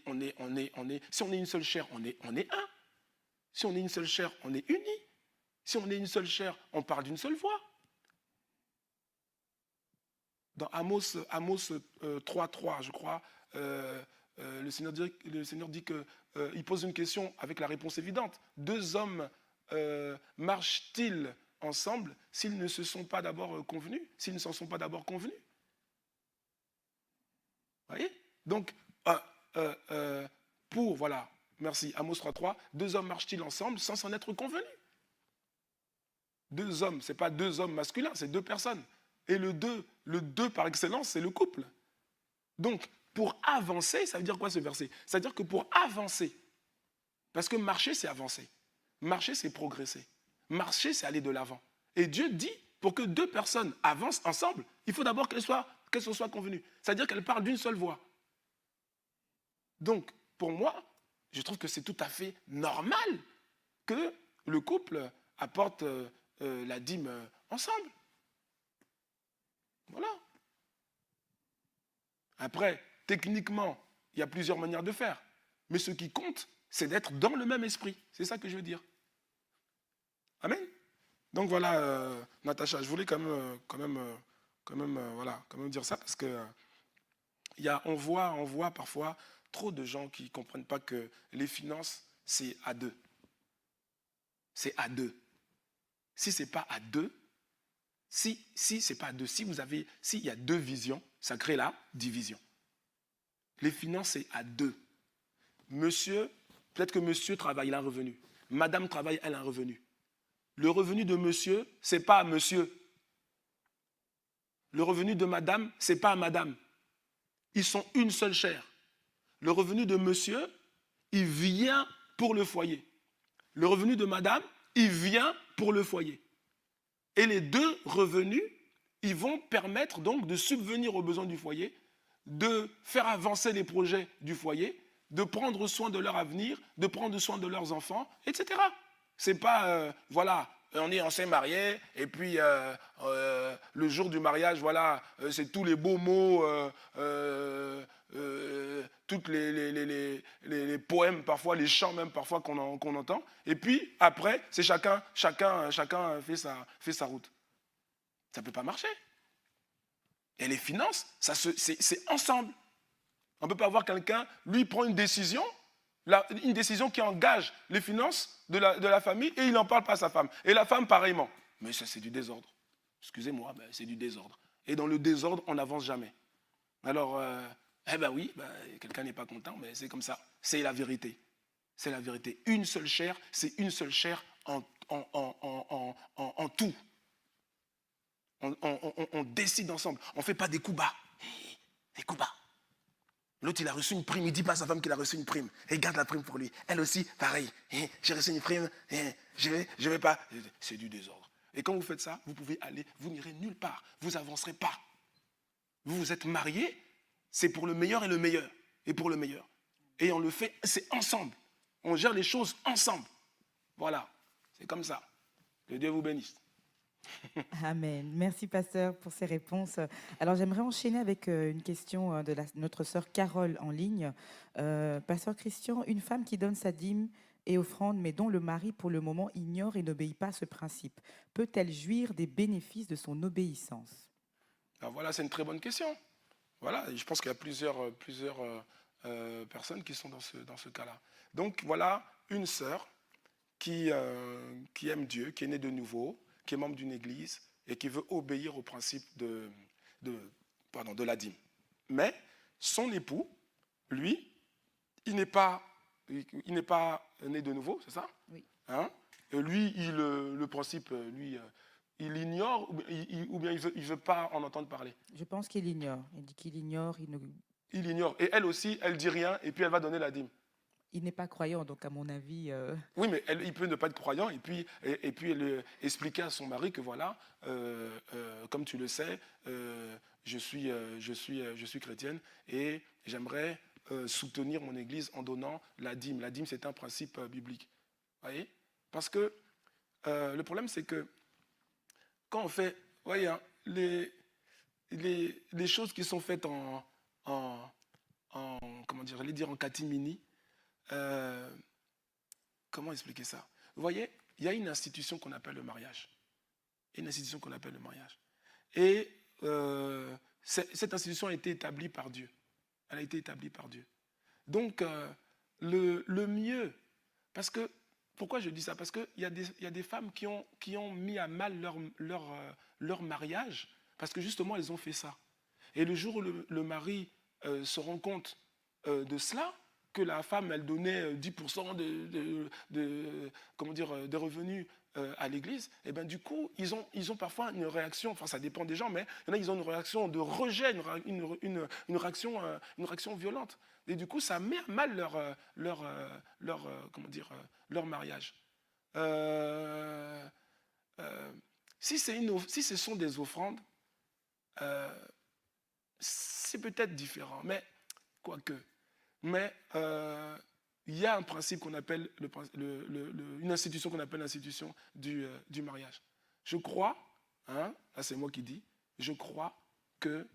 Si on est une seule chair, on est un. Si on est une seule chair, on est unis. Si on est une seule chair, on parle d'une seule voix. Dans Amos 3.3, je crois, le Seigneur dit qu'il pose une question avec la réponse évidente. 2 hommes marchent-ils ensemble s'ils ne se sont pas d'abord convenus, s'ils ne s'en sont pas d'abord convenus? Vous voyez? Donc, voilà, merci, Amos 3.3, 2 hommes marchent-ils ensemble sans s'en être convenus? 2 hommes, ce n'est pas 2 hommes masculins, c'est 2 personnes. Et le 2 par excellence, c'est le couple. Donc, pour avancer, ça veut dire quoi ce verset? Ça veut dire que pour avancer, parce que marcher, c'est avancer. Marcher, c'est progresser. Marcher, c'est aller de l'avant. Et Dieu dit, pour que 2 personnes avancent ensemble, il faut d'abord qu'elles se soient convenues. C'est-à-dire qu'elles parlent d'une seule voix. Donc, pour moi, je trouve que c'est tout à fait normal que le couple apporte la dîme ensemble. Voilà. Après, techniquement, il y a plusieurs manières de faire. Mais ce qui compte, c'est d'être dans le même esprit. C'est ça que je veux dire. Amen. Donc voilà, Natacha, je voulais quand même dire ça parce que on voit parfois trop de gens qui ne comprennent pas que les finances, c'est à deux. C'est à deux. Si ce n'est pas à deux, c'est pas à deux, s'il y a deux visions, ça crée la division. Les finances, c'est à deux. Monsieur, peut-être que monsieur travaille, il a un revenu. Madame travaille, elle a un revenu. Le revenu de monsieur, ce n'est pas à monsieur. Le revenu de madame, ce n'est pas à madame. Ils sont une seule chair. Le revenu de monsieur, il vient pour le foyer. Le revenu de madame, il vient pour le foyer. Et les deux revenus, ils vont permettre donc de subvenir aux besoins du foyer, de faire avancer les projets du foyer, de prendre soin de leur avenir, de prendre soin de leurs enfants, etc. C'est pas, on s'est marié, et puis le jour du mariage, c'est tous les beaux mots, tous les poèmes, parfois, les chants même, parfois, qu'on entend. Et puis, après, c'est chacun fait sa route. Ça ne peut pas marcher. Et les finances, c'est ensemble. On ne peut pas avoir quelqu'un, lui, prend une décision qui engage les finances de la famille et il n'en parle pas à sa femme. Et la femme, pareillement. Mais ça, c'est du désordre. Excusez-moi, c'est du désordre. Et dans le désordre, on n'avance jamais. Alors, quelqu'un n'est pas content, mais c'est comme ça. C'est la vérité. C'est la vérité. Une seule chair, c'est une seule chair en tout. On décide ensemble. On ne fait pas des coups bas. Des coups bas. L'autre, il a reçu une prime. Il ne dit pas à sa femme qu'il a reçu une prime. Et il garde la prime pour lui. Elle aussi, pareil. J'ai reçu une prime. Je vais pas. C'est du désordre. Et quand vous faites ça, vous pouvez aller, vous n'irez nulle part. Vous n'avancerez pas. Vous vous êtes mariés, c'est pour le meilleur et le meilleur. Et pour le meilleur. Et on le fait, c'est ensemble. On gère les choses ensemble. Voilà. C'est comme ça. Que Dieu vous bénisse. Amen. Merci, pasteur, pour ces réponses. Alors, j'aimerais enchaîner avec une question de notre sœur Carole en ligne. Pasteur Christian, une femme qui donne sa dîme et offrande, mais dont le mari, pour le moment, ignore et n'obéit pas à ce principe, peut-elle jouir des bénéfices de son obéissance? Alors voilà, c'est une très bonne question. Voilà, je pense qu'il y a plusieurs personnes qui sont dans ce cas-là. Donc voilà, une sœur qui aime Dieu, qui est née de nouveau, qui est membre d'une église et qui veut obéir au principe de la dîme. Mais son époux, lui, il n'est pas né de nouveau, c'est ça? Oui. Hein? Et lui, le principe, lui, il ignore ou bien il veut pas en entendre parler. Je pense qu'il ignore. Il dit qu'il ignore. Il ignore. Et elle aussi, elle dit rien et puis elle va donner la dîme. Il n'est pas croyant, donc à mon avis... Oui, mais il peut ne pas être croyant et puis elle expliquer à son mari que voilà, comme tu le sais, je suis chrétienne et j'aimerais soutenir mon église en donnant la dîme. La dîme, c'est un principe biblique. Vous voyez? Parce que le problème, c'est que quand on fait, voyez, hein, les choses qui sont faites en catimini, comment expliquer ça? Vous voyez, il y a une institution qu'on appelle le mariage. Et cette institution a été établie par Dieu. Elle a été établie par Dieu. Donc, le mieux, parce que, pourquoi je dis ça? Parce qu'il y a des femmes qui ont mis à mal leur mariage, parce que justement, elles ont fait ça. Et le jour où le mari se rend compte de cela, que la femme, elle donnait 10% des revenus à l'église, et bien du coup, ils ont parfois une réaction, enfin ça dépend des gens, mais il y en a, ils ont une réaction de rejet, une réaction violente. Et du coup, ça met à mal leur mariage. Si ce sont des offrandes, c'est peut-être différent, mais quoique. Mais il y a un principe qu'on appelle une institution qu'on appelle l'institution du mariage. Je crois, là c'est moi qui dis, je crois que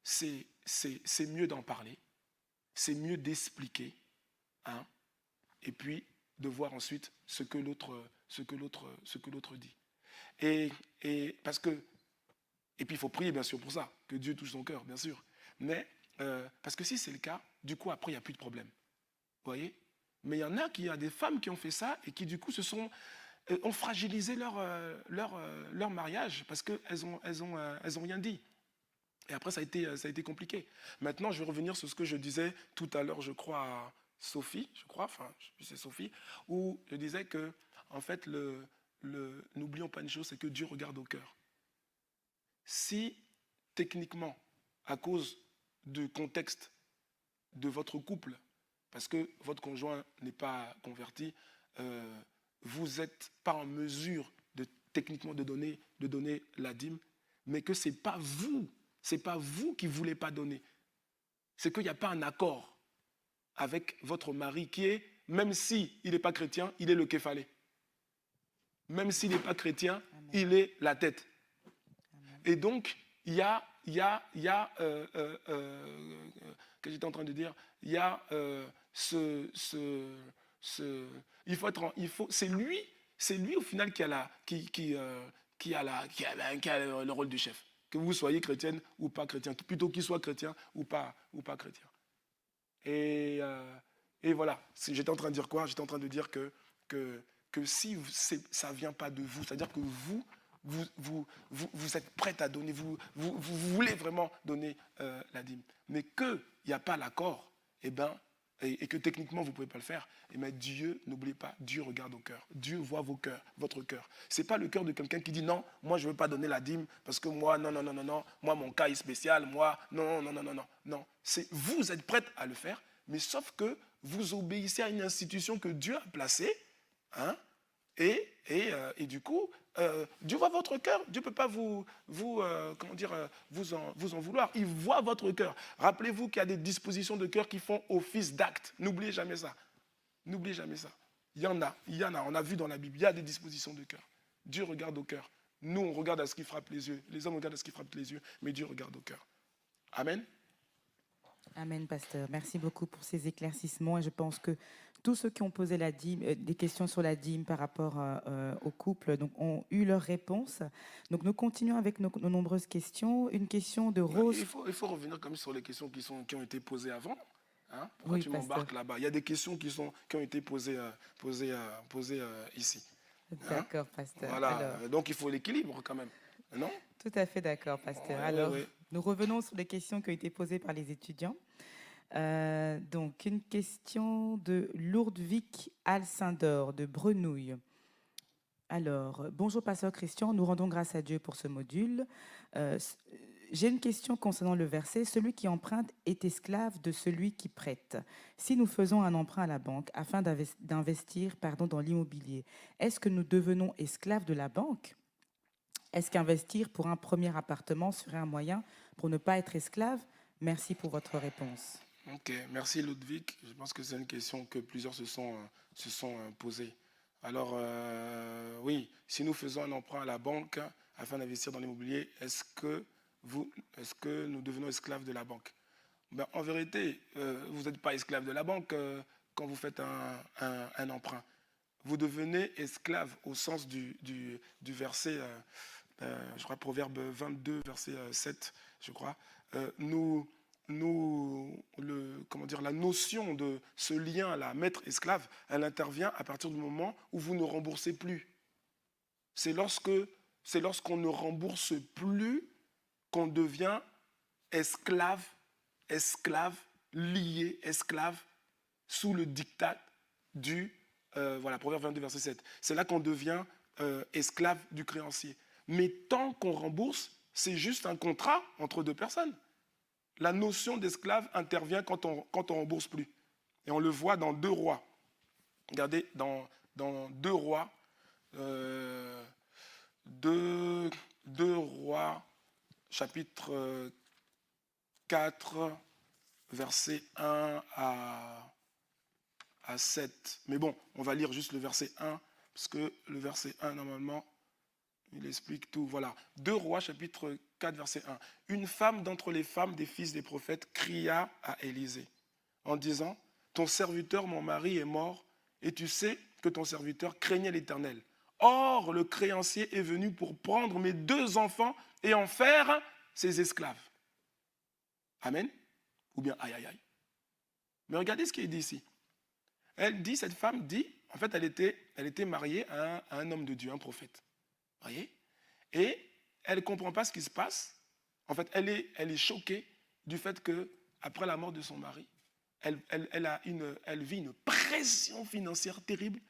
c'est mieux d'en parler, c'est mieux d'expliquer, hein, et puis de voir ensuite ce que l'autre dit. Parce que, et puis il faut prier bien sûr pour ça, que Dieu touche son cœur, bien sûr. Mais parce que si c'est le cas, du coup après il n'y a plus de problème. Vous voyez? Mais il y en a des femmes qui ont fait ça et qui du coup ont fragilisé leur mariage parce qu'elles ont rien dit. Et après, ça a été compliqué. Maintenant, je vais revenir sur ce que je disais tout à l'heure, je crois, à Sophie, enfin, je sais plus si c'est Sophie, où je disais que, en fait, n'oublions pas une chose, c'est que Dieu regarde au cœur. Si, techniquement, à cause du contexte de votre couple, parce que votre conjoint n'est pas converti, vous n'êtes pas en mesure techniquement de donner la dîme, mais que ce n'est pas vous qui ne voulez pas donner. C'est qu'il n'y a pas un accord avec votre mari qui est, même s'il n'est pas chrétien, il est le képhalé. Même s'il n'est pas chrétien, Amen. Il est la tête. Amen. Et donc, il y a que j'étais en train de dire, il y a c'est lui au final qui a le rôle du chef. Que vous soyez chrétienne ou pas chrétien, plutôt qu'il soit chrétien ou pas chrétien. Et voilà, j'étais en train de dire quoi? J'étais en train de dire que si ça ne vient pas de vous, c'est-à-dire que vous êtes prête à donner, vous voulez vraiment donner la dîme, mais qu'il n'y a pas l'accord, et que techniquement vous ne pouvez pas le faire, mais Dieu, n'oubliez pas, Dieu regarde au cœur. Dieu voit votre cœur. Ce n'est pas le cœur de quelqu'un qui dit non, moi je ne veux pas donner la dîme parce que moi, non, moi mon cas est spécial, moi, non. Non, vous êtes prête à le faire, mais sauf que vous obéissez à une institution que Dieu a placée, hein, et du coup, Dieu voit votre cœur. Dieu ne peut pas vous en vouloir. Il voit votre cœur. Rappelez-vous qu'il y a des dispositions de cœur qui font office d'acte. N'oubliez jamais ça. N'oubliez jamais ça. Il y en a. On a vu dans la Bible, il y a des dispositions de cœur. Dieu regarde au cœur. Nous, on regarde à ce qui frappe les yeux. Les hommes regardent à ce qui frappe les yeux, mais Dieu regarde au cœur. Amen. Amen, pasteur. Merci beaucoup pour ces éclaircissements. Et je pense que tous ceux qui ont posé des questions sur la dîme par rapport au couple ont eu leur réponse. Donc, nous continuons avec nos nombreuses questions. Une question de Rose. Il faut revenir comme sur les questions qui ont été posées avant. Hein? Pourquoi tu m'embarques là-bas? Il y a des questions qui ont été posées ici. D'accord, pasteur. Voilà. Alors, donc, il faut l'équilibre quand même. Non? Tout à fait d'accord, pasteur. Alors, nous revenons sur les questions qui ont été posées par les étudiants. Donc, une question de Lourdevik Alcindor de Brenouille. Alors, bonjour, pasteur Christian. Nous rendons grâce à Dieu pour ce module. J'ai une question concernant le verset. Celui qui emprunte est esclave de celui qui prête. Si nous faisons un emprunt à la banque afin d'investir dans l'immobilier, est-ce que nous devenons esclaves de la banque? Est-ce qu'investir pour un premier appartement serait un moyen pour ne pas être esclave? Merci pour votre réponse. Ok, merci Ludwig. Je pense que c'est une question que plusieurs se sont posées. Alors, oui, si nous faisons un emprunt à la banque afin d'investir dans l'immobilier, est-ce que nous devenons esclaves de la banque? En vérité, vous n'êtes pas esclave de la banque quand vous faites un emprunt. Vous devenez esclave au sens du verset, je crois, Proverbe 22, verset 7, je crois. La notion de ce lien-là, maître-esclave, elle intervient à partir du moment où vous ne remboursez plus. C'est lorsqu'on ne rembourse plus qu'on devient esclave, lié, esclave, sous le diktat du Proverbe 22, verset 7. C'est là qu'on devient esclave du créancier. Mais tant qu'on rembourse, c'est juste un contrat entre deux personnes. La notion d'esclave intervient quand on rembourse plus. Et on le voit dans 2 Rois. Regardez, dans 2 Rois, 2 Rois, chapitre 4, verset 1 à 7. Mais bon, on va lire juste le verset 1, parce que le verset 1, normalement, il explique tout. Voilà. 2 Rois, chapitre 4, verset 1. Une femme d'entre les femmes des fils des prophètes cria à Élisée en disant, ton serviteur, mon mari, est mort, et tu sais que ton serviteur craignait l'Éternel. Or, le créancier est venu pour prendre mes 2 enfants et en faire ses esclaves. Amen. Ou bien aïe, aïe, aïe. Mais regardez ce qu'il dit ici. Cette femme dit, en fait, elle était mariée à un homme de Dieu, un prophète. Voyez? Et elle ne comprend pas ce qui se passe. En fait, elle est choquée du fait qu'après la mort de son mari, elle vit une pression financière terrible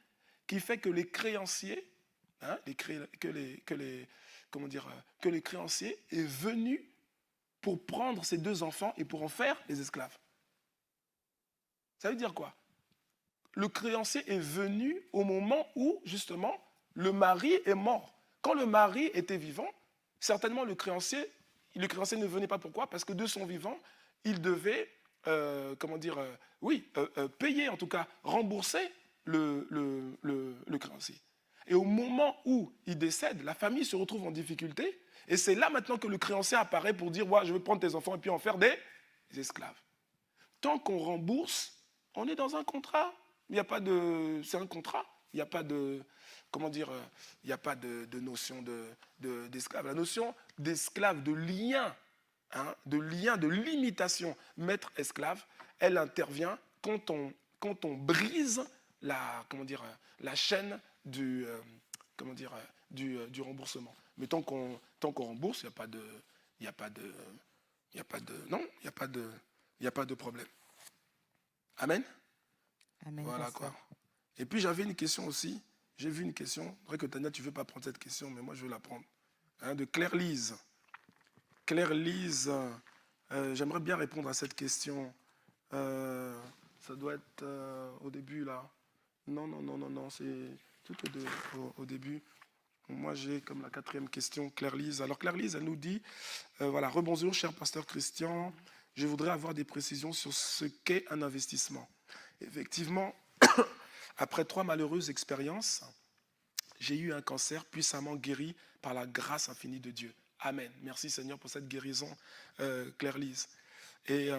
qui fait que les créanciers, que les créanciers est venu pour prendre ses 2 enfants et pour en faire des esclaves. Ça veut dire quoi? Le créancier est venu au moment où, justement, le mari est mort. Quand le mari était vivant, certainement le créancier ne venait pas. Pourquoi? Parce que de son vivant, il devait, payer, en tout cas, rembourser le créancier. Et au moment où il décède, la famille se retrouve en difficulté. Et c'est là maintenant que le créancier apparaît pour dire ouais, je vais prendre tes enfants et puis en faire des esclaves. Tant qu'on rembourse, on est dans un contrat. C'est un contrat. Il n'y a pas de, il n'y a pas de notion d'esclave. La notion d'esclave, de lien, de limitation maître-esclave, elle intervient quand on brise la chaîne du remboursement. Mais tant qu'on rembourse, il n'y a pas de problème. Amen. Amen. Voilà quoi. Et puis j'avais une question aussi. J'ai vu une question. C'est vrai que Tania, tu ne veux pas prendre cette question, mais moi je veux la prendre. De Claire-Lise. Claire-Lise, j'aimerais bien répondre à cette question. Ça doit être au début là. Non, c'est tout au début. Moi j'ai comme la 4e question, Claire-Lise. Alors Claire-Lise, elle nous dit, voilà, rebonjour cher pasteur Christian, je voudrais avoir des précisions sur ce qu'est un investissement. Effectivement, après 3 malheureuses expériences, j'ai eu un cancer puissamment guéri par la grâce infinie de Dieu. Amen. Merci Seigneur pour cette guérison, Claire-Lise. Et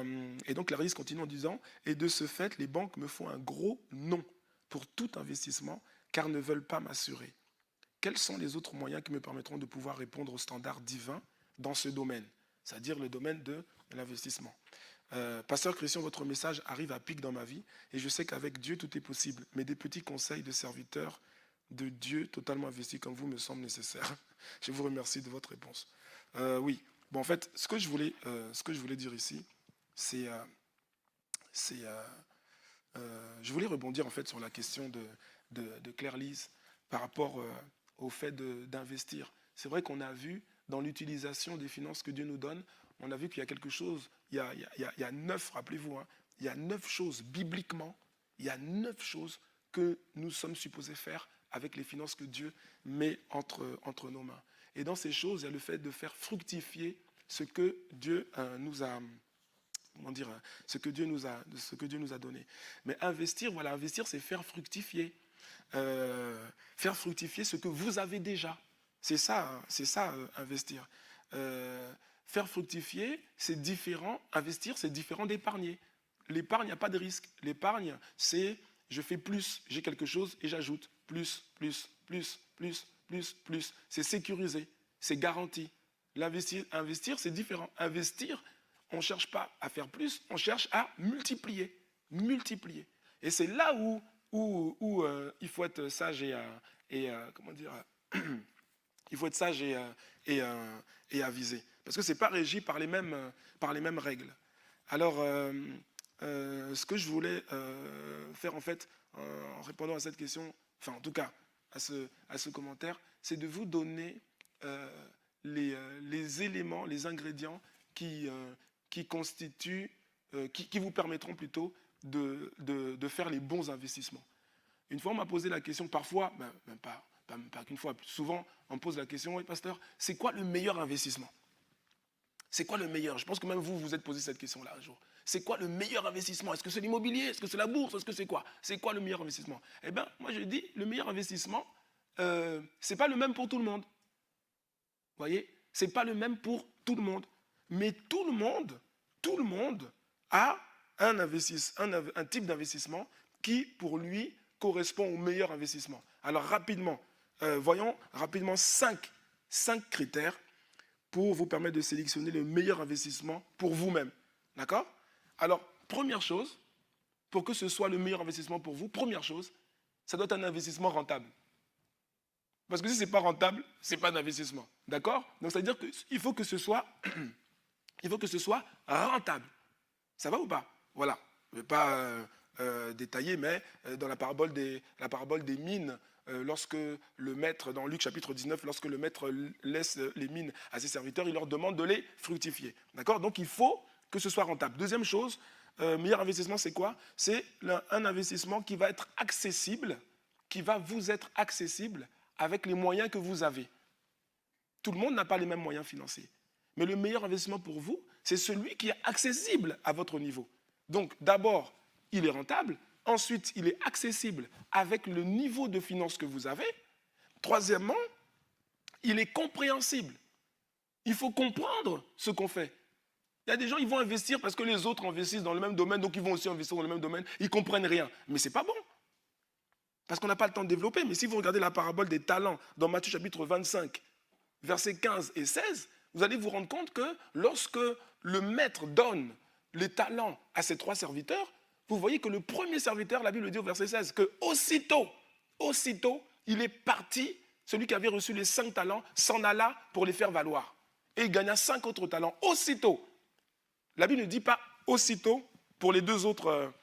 donc Claire-Lise continue en disant, et de ce fait, les banques me font un gros non pour tout investissement, car ne veulent pas m'assurer. Quels sont les autres moyens qui me permettront de pouvoir répondre aux standards divins dans ce domaine, c'est-à-dire le domaine de l'investissement? Pasteur Christian, votre message arrive à pic dans ma vie et je sais qu'avec Dieu tout est possible, mais des petits conseils de serviteurs de Dieu totalement investis comme vous me semblent nécessaires. Je vous remercie de votre réponse. Oui, bon en fait, ce que je voulais dire ici, je voulais rebondir en fait sur la question de Claire-Lise par rapport au fait d'investir. C'est vrai qu'on a vu dans l'utilisation des finances que Dieu nous donne, on a vu qu'il y a quelque chose, il y a 9, rappelez-vous, il y a 9 choses bibliquement, il y a 9 choses que nous sommes supposés faire avec les finances que Dieu met entre nos mains. Et dans ces choses, il y a le fait de faire fructifier ce que Dieu nous a, ce que Dieu nous a donné. Mais investir, c'est faire fructifier. Faire fructifier ce que vous avez déjà. C'est ça, investir. Faire fructifier, c'est différent. Investir, c'est différent d'épargner. L'épargne, il n'y a pas de risque. L'épargne, c'est je fais plus, j'ai quelque chose et j'ajoute plus. C'est sécurisé, c'est garanti. Investir, c'est différent. Investir, on ne cherche pas à faire plus, on cherche à multiplier. Et c'est là où il faut être sage il faut être sage et avisé. Parce que ce n'est pas régi par les mêmes règles. Alors, ce que je voulais faire en fait, en répondant à cette question, enfin en tout cas à ce commentaire, c'est de vous donner les éléments, les ingrédients qui constituent, qui vous permettront plutôt de faire les bons investissements. Une fois, on m'a posé la question, parfois, même pas qu'une fois, souvent, on me pose la question, oui, pasteur, c'est quoi le meilleur investissement? C'est quoi le meilleur? Je pense que même vous vous êtes posé cette question-là un jour. C'est quoi le meilleur investissement? Est-ce que c'est l'immobilier? Est-ce que c'est la bourse? Est-ce que c'est quoi? C'est quoi le meilleur investissement? Eh bien, moi, je dis, le meilleur investissement, ce n'est pas le même pour tout le monde. Vous voyez? Ce n'est pas le même pour tout le monde. Mais tout le monde a un type d'investissement qui, pour lui, correspond au meilleur investissement. Alors rapidement, voyons rapidement cinq critères pour vous permettre de sélectionner le meilleur investissement pour vous-même. D'accord? Alors, première chose, pour que ce soit le meilleur investissement pour vous, première chose, ça doit être un investissement rentable. Parce que si ce n'est pas rentable, ce n'est pas un investissement. D'accord? Donc, ça veut dire qu'il faut que ce soit, il faut que ce soit rentable. Ça va ou pas? Voilà. Je ne vais pas détailler, mais dans la parabole des mines, lorsque le maître, dans Luc chapitre 19, lorsque le maître laisse les mines à ses serviteurs, il leur demande de les fructifier. D'accord? Donc, il faut que ce soit rentable. Deuxième chose, meilleur investissement, c'est quoi? C'est un investissement qui va être accessible, qui va vous être accessible avec les moyens que vous avez. Tout le monde n'a pas les mêmes moyens financiers. Mais le meilleur investissement pour vous, c'est celui qui est accessible à votre niveau. Donc, d'abord, il est rentable. Ensuite, il est accessible avec le niveau de finances que vous avez. Troisièmement, il est compréhensible. Il faut comprendre ce qu'on fait. Il y a des gens, ils vont investir parce que les autres investissent dans le même domaine, donc ils vont aussi investir dans le même domaine. Ils ne comprennent rien. Mais ce n'est pas bon. Parce qu'on n'a pas le temps de développer. Mais si vous regardez la parabole des talents dans Matthieu chapitre 25, versets 15 et 16, vous allez vous rendre compte que lorsque le maître donne les talents à ses 3 serviteurs, vous voyez que le premier serviteur, la Bible dit au verset 16, que aussitôt, il est parti, celui qui avait reçu les 5 talents, s'en alla pour les faire valoir. Et il gagna 5 autres talents. Aussitôt. La Bible ne dit pas aussitôt pour les 2 autres,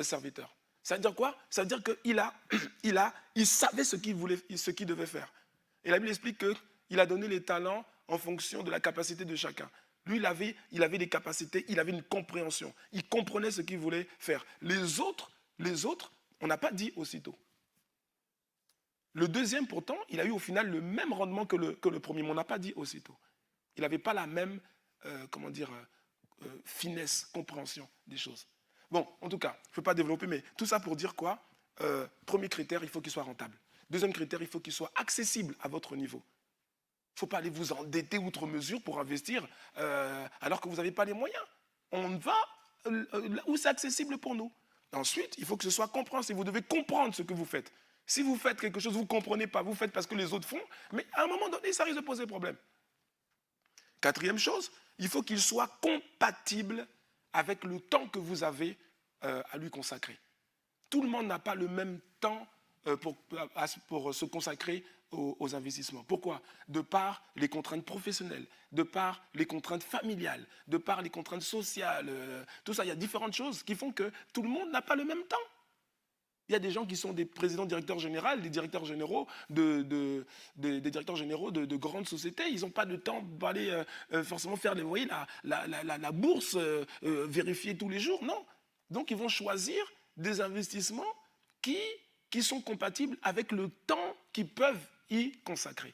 serviteurs. Ça veut dire quoi? Ça veut dire qu'il savait ce qu'il devait faire. Et la Bible explique qu'il a donné les talents en fonction de la capacité de chacun. Lui, il avait des capacités, il avait une compréhension. Il comprenait ce qu'il voulait faire. Les autres, on n'a pas dit aussitôt. Le deuxième, pourtant, il a eu au final le même rendement que le premier, mais on n'a pas dit aussitôt. Il n'avait pas la même, finesse, compréhension des choses. Bon, en tout cas, je ne peux pas développer, mais tout ça pour dire quoi? Premier critère, il faut qu'il soit rentable. Deuxième critère, il faut qu'il soit accessible à votre niveau. Il ne faut pas aller vous endetter outre mesure pour investir alors que vous n'avez pas les moyens. On va là où c'est accessible pour nous. Ensuite, il faut que ce soit compréhensible. Vous devez comprendre ce que vous faites. Si vous faites quelque chose, vous ne comprenez pas, vous faites parce que les autres font, mais à un moment donné, ça risque de poser problème. Quatrième chose, il faut qu'il soit compatible avec le temps que vous avez à lui consacrer. Tout le monde n'a pas le même temps pour se consacrer aux investissements. Pourquoi? De par les contraintes professionnelles, de par les contraintes familiales, de par les contraintes sociales, tout ça, il y a différentes choses qui font que tout le monde n'a pas le même temps. Il y a des gens qui sont des présidents directeurs généraux, des directeurs généraux des directeurs généraux de grandes sociétés. Ils n'ont pas de temps pour aller forcément faire la bourse, vérifier tous les jours. Non. Donc, ils vont choisir des investissements qui sont compatibles avec le temps qu'ils peuvent y consacrer.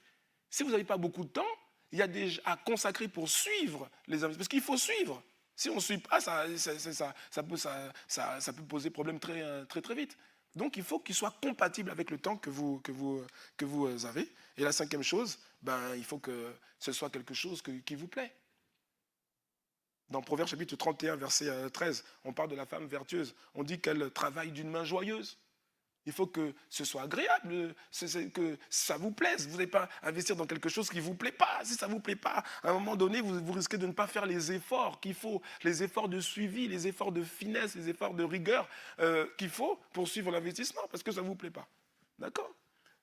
Si vous n'avez pas beaucoup de temps, il y a à consacrer pour suivre les investissements. Parce qu'il faut suivre. Si on ne suit pas, ça peut poser problème très, très, très vite. Donc, il faut qu'il soit compatible avec le temps que vous avez. Et la cinquième chose, il faut que ce soit quelque chose qui vous plaît. Dans Proverbe chapitre 31, verset 13, on parle de la femme vertueuse. On dit qu'elle travaille d'une main joyeuse. Il faut que ce soit agréable, que ça vous plaise. Vous n'allez pas investir dans quelque chose qui ne vous plaît pas. Si ça ne vous plaît pas, à un moment donné, vous risquez de ne pas faire les efforts qu'il faut, les efforts de suivi, les efforts de finesse, les efforts de rigueur qu'il faut pour suivre l'investissement, parce que ça ne vous plaît pas. D'accord?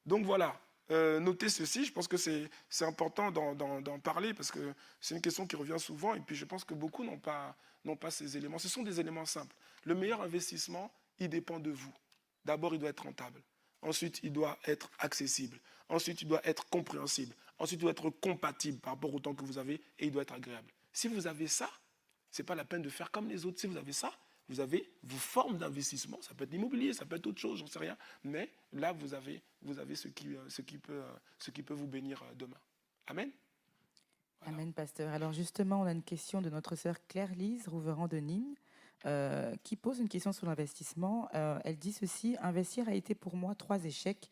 Donc voilà, notez ceci. Je pense que c'est important d'en parler, parce que c'est une question qui revient souvent, et puis je pense que beaucoup n'ont pas ces éléments. Ce sont des éléments simples. Le meilleur investissement, il dépend de vous. D'abord, il doit être rentable. Ensuite, il doit être accessible. Ensuite, il doit être compréhensible. Ensuite, il doit être compatible par rapport au temps que vous avez et il doit être agréable. Si vous avez ça, ce n'est pas la peine de faire comme les autres. Si vous avez ça, vous avez vos formes d'investissement. Ça peut être l'immobilier, ça peut être autre chose, j'en sais rien. Mais là, vous avez ce qui peut vous bénir demain. Amen. Voilà. Amen, pasteur. Alors justement, on a une question de notre sœur Claire-Lise Rouveran de Nîmes. Qui pose une question sur l'investissement. Elle dit ceci: investir a été pour moi 3 échecs.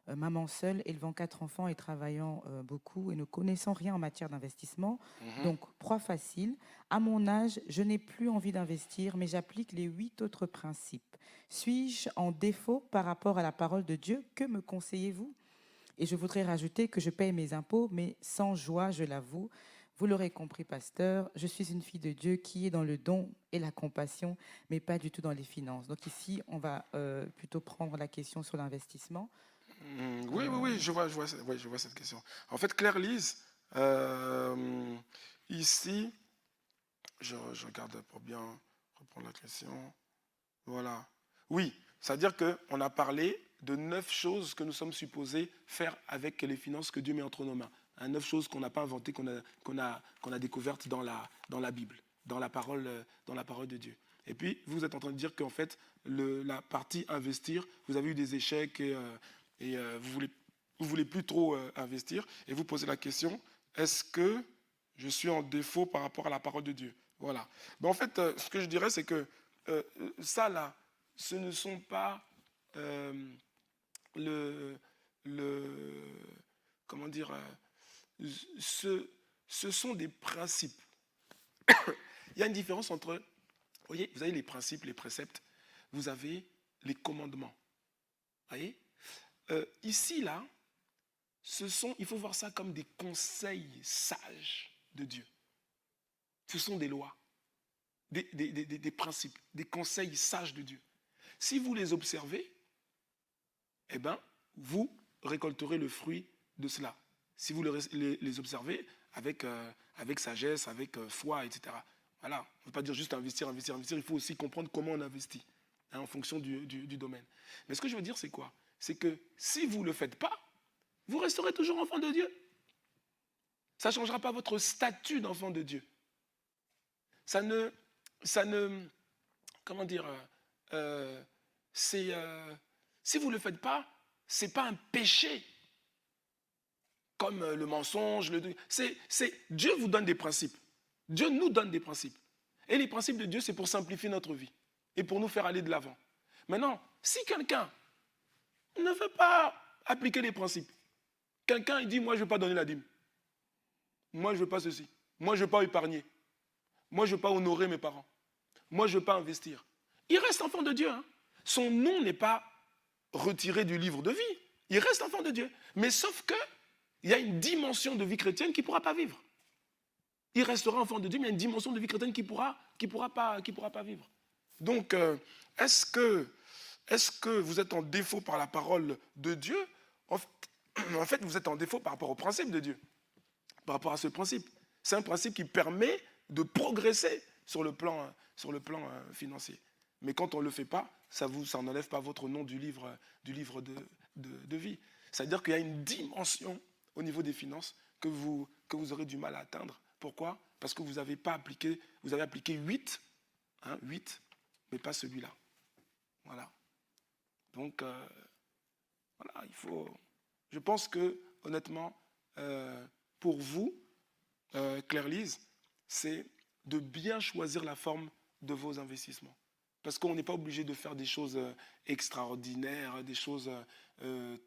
maman seule, élevant 4 enfants et travaillant beaucoup et ne connaissant rien en matière d'investissement. Mhm. Donc, proie facile. À mon âge, je n'ai plus envie d'investir, mais j'applique les 8 autres principes. Suis-je en défaut par rapport à la parole de Dieu? Que me conseillez-vous? Et je voudrais rajouter que je paye mes impôts, mais sans joie, je l'avoue. Vous l'aurez compris, pasteur, je suis une fille de Dieu qui est dans le don et la compassion, mais pas du tout dans les finances. Donc ici, on va plutôt prendre la question sur l'investissement. Oui, oui, oui, ouais, je vois cette question. En fait, Claire-Lise, ici, je regarde pour bien reprendre la question. Voilà. Oui, c'est-à-dire qu'on a parlé de 9 choses que nous sommes supposés faire avec les finances que Dieu met entre nos mains. 9 choses qu'on n'a pas inventées, qu'on a découvertes dans la Bible, dans la parole de Dieu. Et puis, vous êtes en train de dire qu'en fait, la partie investir, vous avez eu des échecs et vous voulez plus trop investir. Et vous posez la question, est-ce que je suis en défaut par rapport à la parole de Dieu? Voilà. Ben, en fait, ce que je dirais, c'est que euh, ça là, ce ne sont pas le, le, comment dire, ce, ce sont des principes. Il y a une différence entre, voyez, vous avez les principes, les préceptes, vous avez les commandements. Voyez, ici là, il faut voir ça comme des conseils sages de Dieu. Ce sont des lois, des principes, des conseils sages de Dieu. Si vous les observez, eh bien, vous récolterez le fruit de cela. Si vous les observez avec sagesse, avec foi, etc. Voilà. On ne peut pas dire juste investir, investir, investir. Il faut aussi comprendre comment on investit en fonction du domaine. Mais ce que je veux dire, c'est quoi? C'est que si vous ne le faites pas, vous resterez toujours enfant de Dieu. Ça ne changera pas votre statut d'enfant de Dieu. Ça ne, comment dire, c'est, si vous ne le faites pas, ce n'est pas un péché comme le mensonge. Dieu vous donne des principes. Dieu nous donne des principes. Et les principes de Dieu, c'est pour simplifier notre vie et pour nous faire aller de l'avant. Maintenant, si quelqu'un ne veut pas appliquer les principes, quelqu'un il dit, moi je ne veux pas donner la dîme, moi je ne veux pas ceci, moi je ne veux pas épargner, moi je ne veux pas honorer mes parents, moi je ne veux pas investir. Il reste enfant de Dieu. Hein. Son nom n'est pas retiré du livre de vie. Il reste enfant de Dieu. Mais sauf que il y a une dimension de vie chrétienne qu'il ne pourra pas vivre. Il restera enfant de Dieu, mais il y a une dimension de vie chrétienne qu'il ne pourra pas vivre. Donc, est-ce que vous êtes en défaut par la parole de Dieu? En fait, vous êtes en défaut par rapport au principe de Dieu, par rapport à ce principe. C'est un principe qui permet de progresser sur le plan financier. Mais quand on ne le fait pas, ça n'enlève pas votre nom du livre de vie. C'est-à-dire qu'il y a une dimension au niveau des finances que vous aurez du mal à atteindre. Pourquoi? Parce que vous avez appliqué 8, 8, mais pas celui-là. Voilà. Donc, voilà, je pense que, honnêtement, pour vous, Claire-Lise, c'est de bien choisir la forme de vos investissements. Parce qu'on n'est pas obligé de faire des choses extraordinaires, des choses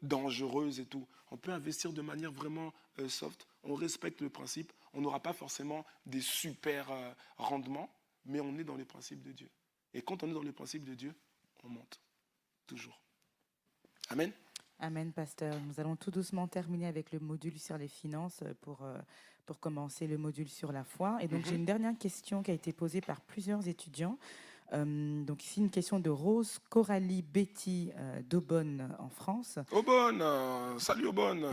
dangereuses et tout. On peut investir de manière vraiment soft. On respecte le principe. On n'aura pas forcément des super rendements, mais on est dans les principes de Dieu. Et quand on est dans les principes de Dieu, on monte. Toujours. Amen. Amen, pasteur. Nous allons tout doucement terminer avec le module sur les finances pour commencer le module sur la foi. Et donc, j'ai une dernière question qui a été posée par plusieurs étudiants. Donc ici, une question de Rose Coralie Betty d'Aubonne en France. Aubonne, salut Aubonne.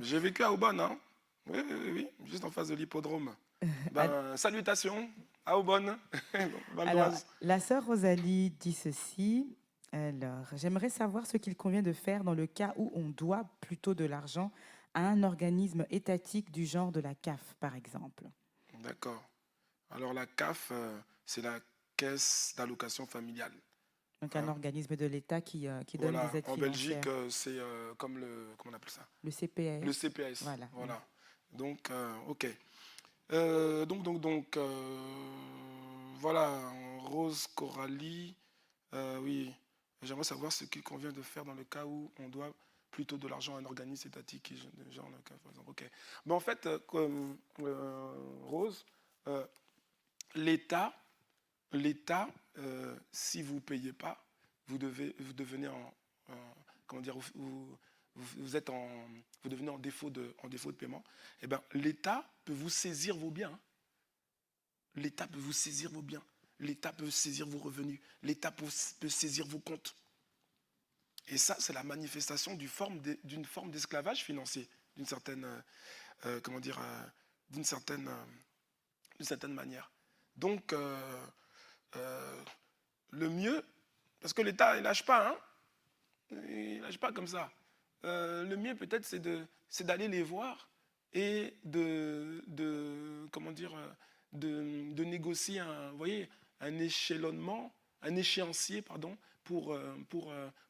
J'ai vécu à Aubonne, hein. Oui, oui, oui, juste en face de l'hippodrome. Salutations à Aubonne. Alors, la sœur Rosalie dit ceci. Alors, j'aimerais savoir ce qu'il convient de faire dans le cas où on doit plutôt de l'argent à un organisme étatique du genre de la CAF, par exemple. D'accord. Alors la CAF, c'est la Caisse d'allocation familiale. Donc un organisme de l'État qui donne des aides en financières. Belgique, c'est comme comment on appelle ça? Le CPS. Le CPS. Voilà. Donc, ok. Voilà, Rose Coralie. Oui, j'aimerais savoir ce qu'il convient de faire dans le cas où on doit plutôt de l'argent à un organisme étatique qui gère la CAF, par exemple. Ok. Mais en fait, comme Rose, l'État, si vous ne payez pas, vous devenez comment dire, vous devenez en défaut de paiement. Eh bien, l'État peut vous saisir vos biens. L'État peut vous saisir vos biens. L'État peut saisir vos revenus. L'État peut saisir vos comptes. Et ça, c'est la manifestation d'une forme d'esclavage financier, d'une certaine, comment dire, d'une certaine manière. Donc, le mieux, parce que l'État, il ne lâche pas, hein, il ne lâche pas comme ça. Le mieux, peut-être, c'est d'aller les voir et comment dire, de négocier vous voyez, un échelonnement, un échéancier, pardon, pour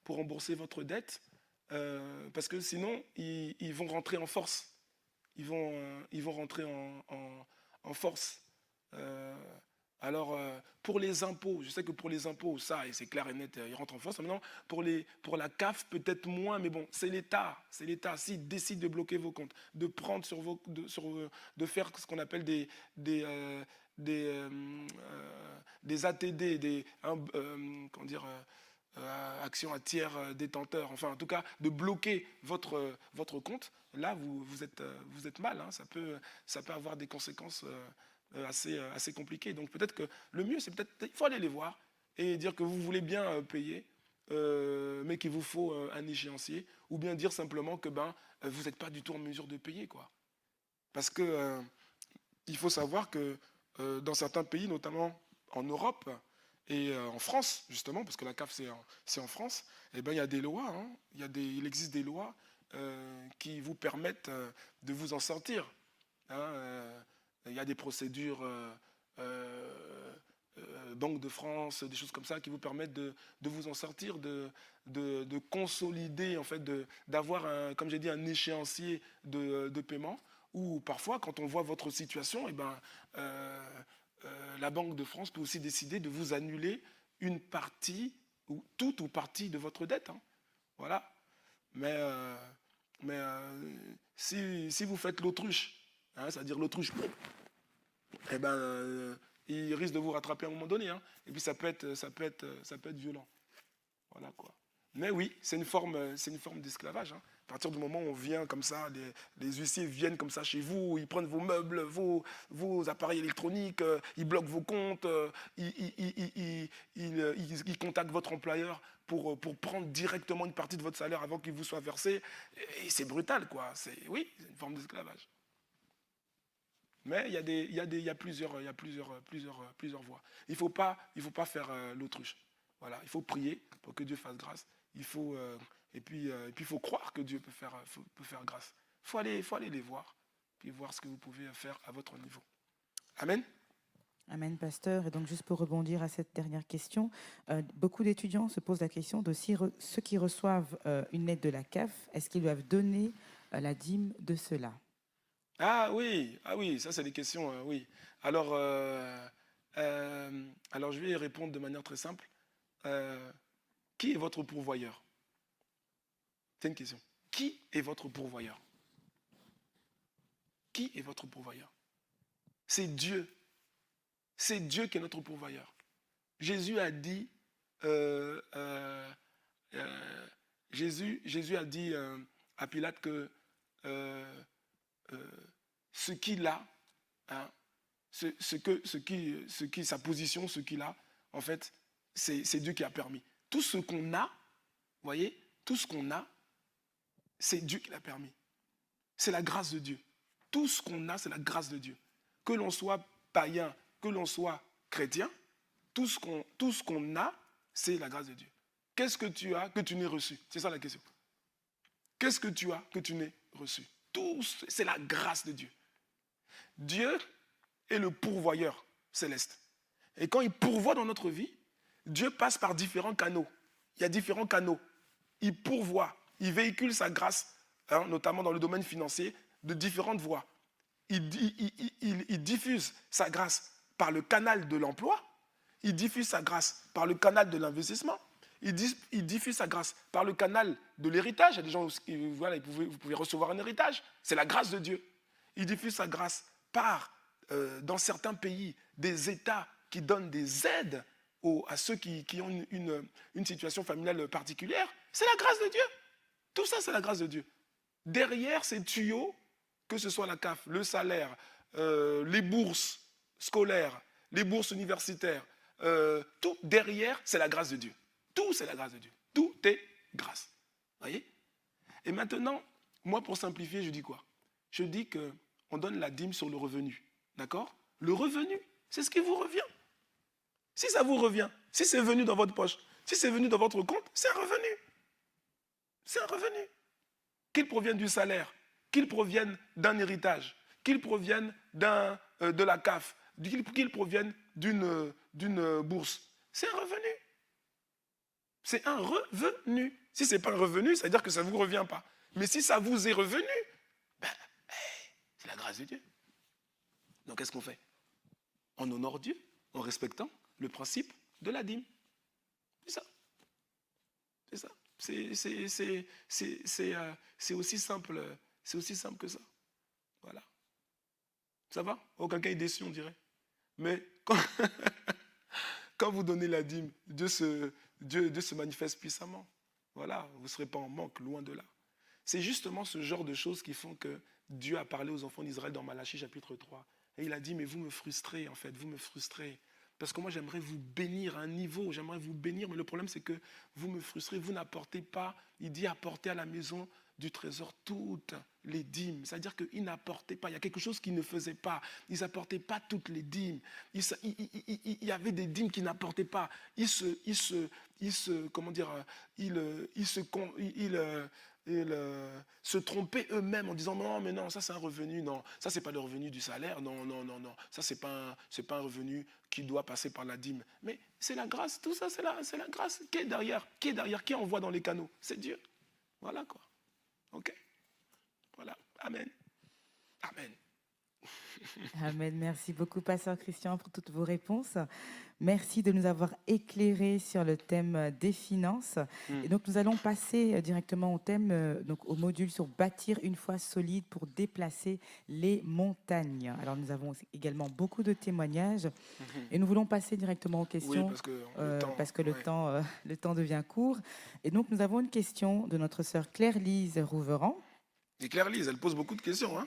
rembourser votre dette, parce que sinon, ils vont rentrer en force. Ils vont rentrer en force. Alors, pour les impôts, je sais que pour les impôts, ça, c'est clair et net, ils rentrent en force. Maintenant, pour la CAF, peut-être moins, mais bon, c'est l'État. C'est l'État. S'il décide de bloquer vos comptes, de prendre de faire ce qu'on appelle des ATD, comment dire, actions à tiers détenteur, enfin, en tout cas, de bloquer votre compte, là, vous êtes mal. Hein, ça peut avoir des conséquences assez compliqué. Donc peut-être que le mieux, c'est il faut aller les voir et dire que vous voulez bien payer, mais qu'il vous faut un échéancier, ou bien dire simplement que vous n'êtes pas du tout en mesure de payer, quoi. Parce que il faut savoir que dans certains pays, notamment en Europe et en France, justement, parce que la CAF c'est en France, eh ben, il y a des lois, hein, il existe des lois qui vous permettent de vous en sortir. Hein, il y a des procédures Banque de France, des choses comme ça qui vous permettent de vous en sortir, de consolider, en fait, d'avoir, comme j'ai dit, un échéancier de paiement, ou parfois, quand on voit votre situation, eh ben, la Banque de France peut aussi décider de vous annuler une partie, ou toute ou partie de votre dette. Hein. Voilà. Mais si vous faites l'autruche, hein, c'est-à-dire l'autruche, eh ben, il risque de vous rattraper à un moment donné. Hein, et puis ça peut être violent. Voilà quoi. Mais oui, c'est une forme d'esclavage. Hein. À partir du moment où on vient comme ça, les huissiers viennent comme ça chez vous, ils prennent vos meubles, vos appareils électroniques, ils bloquent vos comptes, ils contactent votre employeur pour prendre directement une partie de votre salaire avant qu'il vous soit versé. Et c'est brutal, quoi. Oui, c'est une forme d'esclavage. Mais il y a plusieurs voies. Il ne faut pas faire l'autruche. Voilà, il faut prier pour que Dieu fasse grâce. Et puis il faut croire que Dieu peut faire grâce. Il faut aller les voir, puis voir ce que vous pouvez faire à votre niveau. Amen. Amen, pasteur. Et donc, juste pour rebondir à cette dernière question, beaucoup d'étudiants se posent la question de si ceux qui reçoivent une aide de la CAF, est-ce qu'ils doivent donner la dîme de cela? Ah oui, ça c'est des questions, oui. Alors, je vais y répondre de manière très simple. Qui est votre pourvoyeur? C'est une question. Qui est votre pourvoyeur? Qui est votre pourvoyeur? C'est Dieu. C'est Dieu qui est notre pourvoyeur. Jésus a dit, Jésus a dit à Pilate que ce qu'il a, hein, sa position, ce qu'il a, en fait, c'est Dieu qui a permis. Tout ce qu'on a, vous voyez, tout ce qu'on a, c'est Dieu qui l'a permis. C'est la grâce de Dieu. Tout ce qu'on a, c'est la grâce de Dieu. Que l'on soit païen, que l'on soit chrétien, tout ce qu'on a, c'est la grâce de Dieu. Qu'est-ce que tu as que tu n'aies reçu? C'est ça la question. Qu'est-ce que tu as que tu n'aies reçu? Tout, c'est la grâce de Dieu. Dieu est le pourvoyeur céleste. Et quand il pourvoit dans notre vie, Dieu passe par différents canaux. Il y a différents canaux. Il pourvoit, il véhicule sa grâce, hein, notamment dans le domaine financier, de différentes voies. Il diffuse sa grâce par le canal de l'emploi, il diffuse sa grâce par le canal de l'investissement, il diffuse sa grâce par le canal de l'héritage. Il y a des gens, voilà, vous pouvez recevoir un héritage. C'est la grâce de Dieu. Il diffuse sa grâce par, dans certains pays, des États qui donnent des aides à ceux qui ont une situation familiale particulière. C'est la grâce de Dieu. Tout ça, c'est la grâce de Dieu. Derrière ces tuyaux, que ce soit la CAF, le salaire, les bourses scolaires, les bourses universitaires, tout derrière, c'est la grâce de Dieu. Tout, c'est la grâce de Dieu. Tout est grâce. Vous voyez? Et maintenant, moi, pour simplifier, je dis quoi? Je dis qu'on donne la dîme sur le revenu. D'accord? Le revenu, c'est ce qui vous revient. Si ça vous revient, si c'est venu dans votre poche, si c'est venu dans votre compte, c'est un revenu. C'est un revenu. Qu'il provienne du salaire, qu'il provienne d'un héritage, qu'il provienne de la CAF, qu'il provienne d'une bourse. C'est un revenu. C'est un revenu. Si ce n'est pas un revenu, ça veut dire que ça ne vous revient pas. Mais si ça vous est revenu, ben, c'est la grâce de Dieu. Donc qu'est-ce qu'on fait? On honore Dieu en respectant le principe de la dîme. C'est ça. C'est ça. C'est aussi simple que ça. Voilà. Ça va? Oh, quelqu'un est déçu, on dirait. Mais quand vous donnez la dîme, Dieu se manifeste puissamment. Voilà, vous ne serez pas en manque, loin de là. C'est justement ce genre de choses qui font que Dieu a parlé aux enfants d'Israël dans Malachie chapitre 3. Et il a dit, mais vous me frustrez, en fait, vous me frustrez. Parce que moi, j'aimerais vous bénir à un niveau, j'aimerais vous bénir, mais le problème, c'est que vous me frustrez, vous n'apportez pas, il dit, apportez à la maison du trésor toutes les dîmes. C'est-à-dire qu'ils n'apportaient pas, il y a quelque chose qu'ils ne faisaient pas. Ils n'apportaient pas toutes les dîmes. Il y avait des dîmes qu'ils n'apportaient pas. Ils se trompaient eux-mêmes en disant non, mais non, ça c'est un revenu, non, ça c'est pas le revenu du salaire, non, non, non, non, ça c'est pas un revenu qui doit passer par la dîme. Mais c'est la grâce, tout ça c'est la grâce. Qui est derrière? Qui envoie dans les canaux? C'est Dieu. Voilà quoi. Ok? Voilà. Amen. Amen. Amen. Merci beaucoup, Pasteur Christian, pour toutes vos réponses. Merci de nous avoir éclairés sur le thème des finances. Et donc, nous allons passer directement au thème, donc au module sur bâtir une foi solide pour déplacer les montagnes. Alors, nous avons également beaucoup de témoignages et nous voulons passer directement aux questions parce que le temps devient court. Et donc, nous avons une question de notre sœur Claire-Lise Rouveran. Et Claire-Lise, elle pose beaucoup de questions. Hein.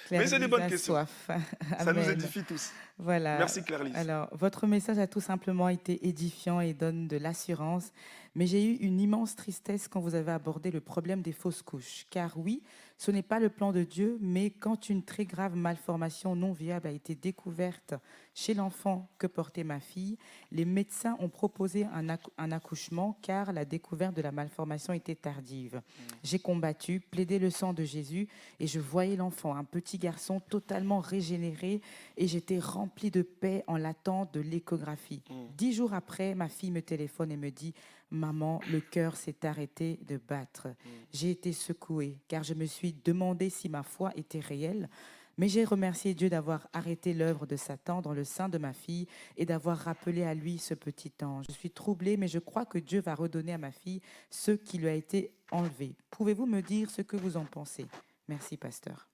Mais c'est des bonnes questions. Ça nous édifie tous. Voilà. Merci Claire-Lise. Alors, votre message a tout simplement été édifiant et donne de l'assurance. Mais j'ai eu une immense tristesse quand vous avez abordé le problème des fausses couches. Car oui, ce n'est pas le plan de Dieu, mais quand une très grave malformation non viable a été découverte chez l'enfant que portait ma fille, les médecins ont proposé un accouchement car la découverte de la malformation était tardive. J'ai combattu, plaidé le sang de Jésus et je voyais l'enfant, un petit garçon totalement régénéré et j'étais remplie de paix en l'attente de l'échographie. 10 jours après, ma fille me téléphone et me dit « Maman, le cœur s'est arrêté de battre. » J'ai été secouée car je me suis demandé si ma foi était réelle. Mais j'ai remercié Dieu d'avoir arrêté l'œuvre de Satan dans le sein de ma fille et d'avoir rappelé à lui ce petit ange. Je suis troublée, mais je crois que Dieu va redonner à ma fille ce qui lui a été enlevé. Pouvez-vous me dire ce que vous en pensez? Merci, pasteur.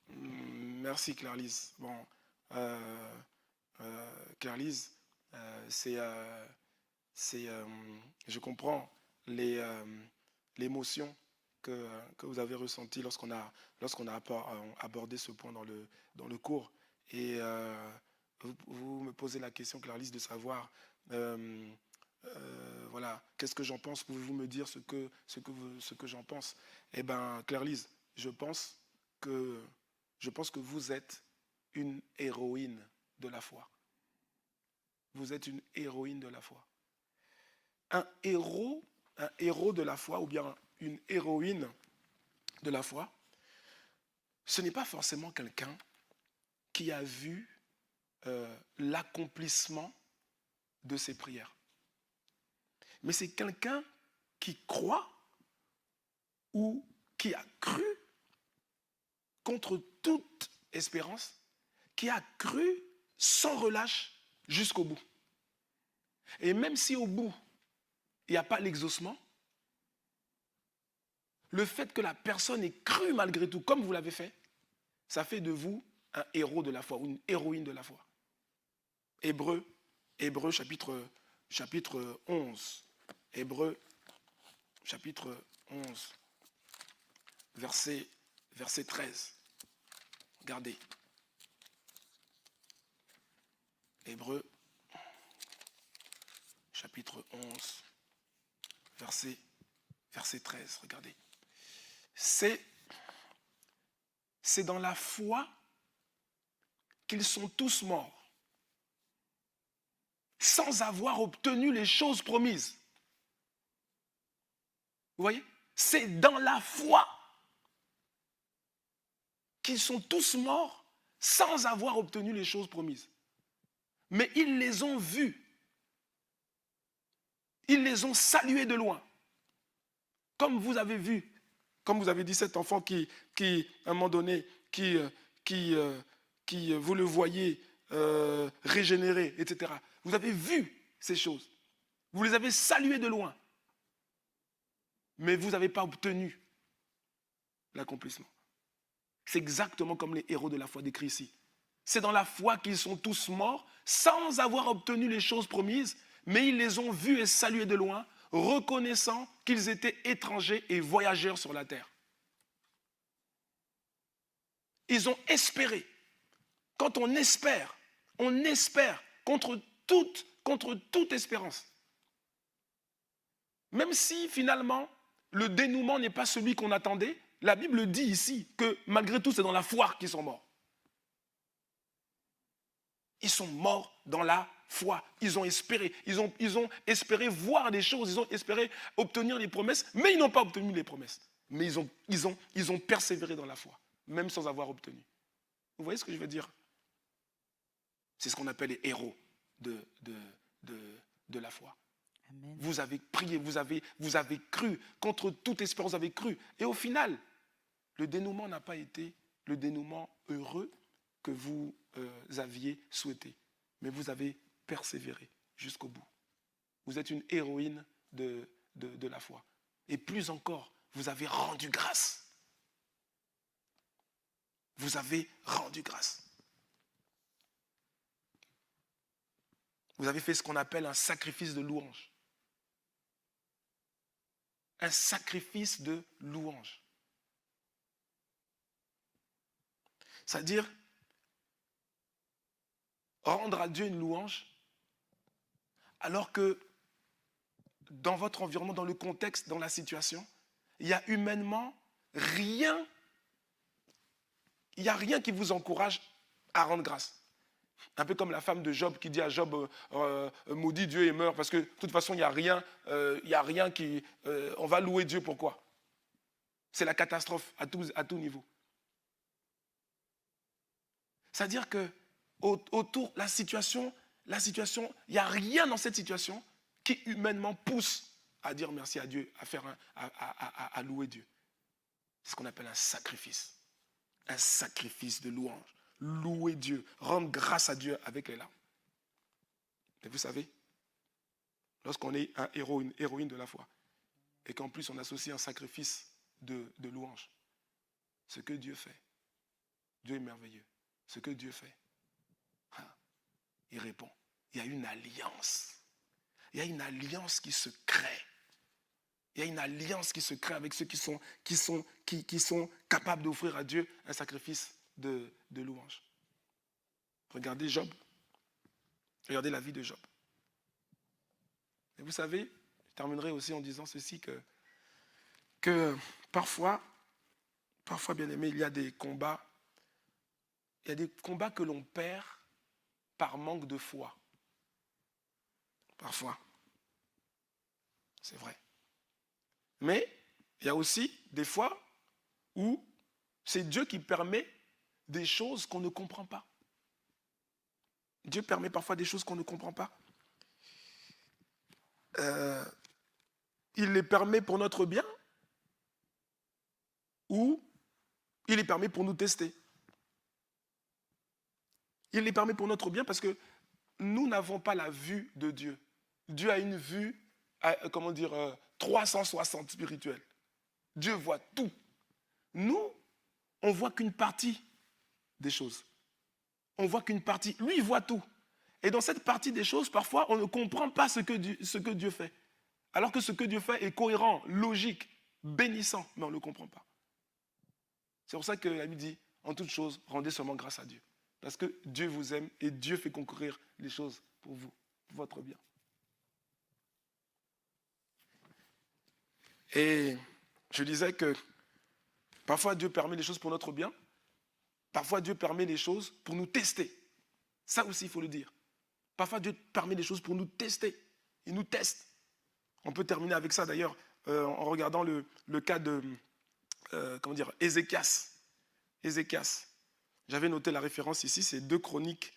Merci, Claire-Lise. Bon, Claire-Lise, je comprends l'émotion que vous avez ressentie lorsqu'on a abordé ce point dans le cours. Et vous me posez la question, Claire-Lise, de savoir voilà, qu'est-ce que j'en pense? Pouvez-vous me dire ce que j'en pense? Eh bien, Claire-Lise, je pense que vous êtes une héroïne de la foi. Vous êtes une héroïne de la foi. Un héros de la foi ou bien une héroïne de la foi, ce n'est pas forcément quelqu'un qui a vu l'accomplissement de ses prières. Mais c'est quelqu'un qui croit ou qui a cru contre toute espérance, qui a cru sans relâche jusqu'au bout. Et même si au bout, il n'y a pas l'exaucement, le fait que la personne ait cru malgré tout, comme vous l'avez fait, ça fait de vous un héros de la foi ou une héroïne de la foi. Hébreux chapitre 11. Hébreux chapitre 11, verset 13. Regardez. Hébreux chapitre 11, verset 13. Regardez. C'est dans la foi qu'ils sont tous morts, sans avoir obtenu les choses promises. Vous voyez? C'est dans la foi qu'ils sont tous morts, sans avoir obtenu les choses promises. Mais ils les ont vus. Ils les ont salués de loin. Comme vous avez vu, comme vous avez dit, cet enfant qui à un moment donné, qui vous le voyez régénérer, etc. Vous avez vu ces choses. Vous les avez salués de loin. Mais vous n'avez pas obtenu l'accomplissement. C'est exactement comme les héros de la foi décrits ici. C'est dans la foi qu'ils sont tous morts, sans avoir obtenu les choses promises, mais ils les ont vus et salués de loin, reconnaissant qu'ils étaient étrangers et voyageurs sur la terre. Ils ont espéré. Quand on espère contre toute espérance. Même si finalement, le dénouement n'est pas celui qu'on attendait, la Bible dit ici que malgré tout, c'est dans la foi qu'ils sont morts. Ils sont morts dans la foi. Ils ont espéré. Ils ont espéré voir des choses. Ils ont espéré obtenir les promesses, mais ils n'ont pas obtenu les promesses. Mais ils ont persévéré dans la foi, même sans avoir obtenu. Vous voyez ce que je veux dire? C'est ce qu'on appelle les héros de la foi. Amen. Vous avez prié, vous avez cru, contre toute espérance, vous avez cru. Et au final, le dénouement n'a pas été le dénouement heureux que vous aviez souhaité. Mais vous avez persévéré jusqu'au bout. Vous êtes une héroïne de la foi. Et plus encore, vous avez rendu grâce. Vous avez rendu grâce. Vous avez fait ce qu'on appelle un sacrifice de louange. Un sacrifice de louange. C'est-à-dire rendre à Dieu une louange alors que dans votre environnement, dans le contexte, dans la situation, il y a humainement rien, il n'y a rien qui vous encourage à rendre grâce. Un peu comme la femme de Job qui dit à Job, maudit Dieu et meurt, parce que de toute façon, il n'y a rien qui... on va louer Dieu, pourquoi? C'est la catastrophe à tout niveau. C'est-à-dire que autour, la situation, il n'y a rien dans cette situation qui humainement pousse à dire merci à Dieu, à louer Dieu. C'est ce qu'on appelle un sacrifice de louange. Louer Dieu, rendre grâce à Dieu avec les larmes. Et vous savez, lorsqu'on est un héros, une héroïne de la foi, et qu'en plus on associe un sacrifice de louange, ce que Dieu fait, Dieu est merveilleux. Ce que Dieu fait, il répond. Il y a une alliance. Il y a une alliance qui se crée. Il y a une alliance qui se crée avec ceux qui sont capables d'offrir à Dieu un sacrifice de louange. Regardez Job. Regardez la vie de Job. Et vous savez, je terminerai aussi en disant ceci, que parfois, bien aimé, il y a des combats. Il y a des combats que l'on perd par manque de foi. Parfois. C'est vrai. Mais il y a aussi des fois où c'est Dieu qui permet des choses qu'on ne comprend pas. Dieu permet parfois des choses qu'on ne comprend pas. Il les permet pour notre bien ou il les permet pour nous tester. Il les permet pour notre bien parce que nous n'avons pas la vue de Dieu. Dieu a une vue, 360 spirituelle. Dieu voit tout. Nous, on ne voit qu'une partie des choses. On ne voit qu'une partie. Lui, il voit tout. Et dans cette partie des choses, parfois, on ne comprend pas ce que Dieu fait. Alors que ce que Dieu fait est cohérent, logique, bénissant, mais on ne le comprend pas. C'est pour ça que la Bible dit, en toute chose, rendez seulement grâce à Dieu. Parce que Dieu vous aime et Dieu fait concourir les choses pour vous, pour votre bien. Et je disais que parfois Dieu permet les choses pour notre bien, parfois Dieu permet les choses pour nous tester. Ça aussi, il faut le dire. Parfois Dieu permet des choses pour nous tester. Il nous teste. On peut terminer avec ça d'ailleurs en regardant le cas de Ézéchias. Ézéchias. J'avais noté la référence ici, c'est 2 Chroniques,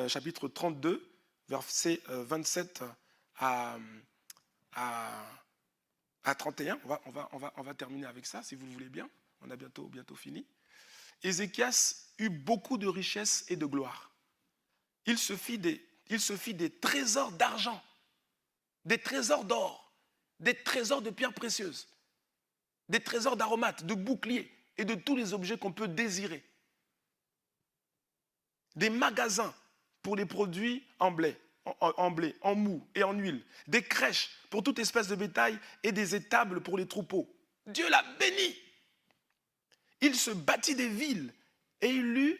chapitre 32, versets 27 à 31. On va terminer avec ça, si vous le voulez bien. On a bientôt fini. Ézéchias eut beaucoup de richesses et de gloire. Il se fit des trésors d'argent, des trésors d'or, des trésors de pierres précieuses, des trésors d'aromates, de boucliers et de tous les objets qu'on peut désirer. Des magasins pour les produits en blé, en mou et en huile, des crèches pour toute espèce de bétail et des étables pour les troupeaux. Dieu l'a béni. Il se bâtit des villes et il eut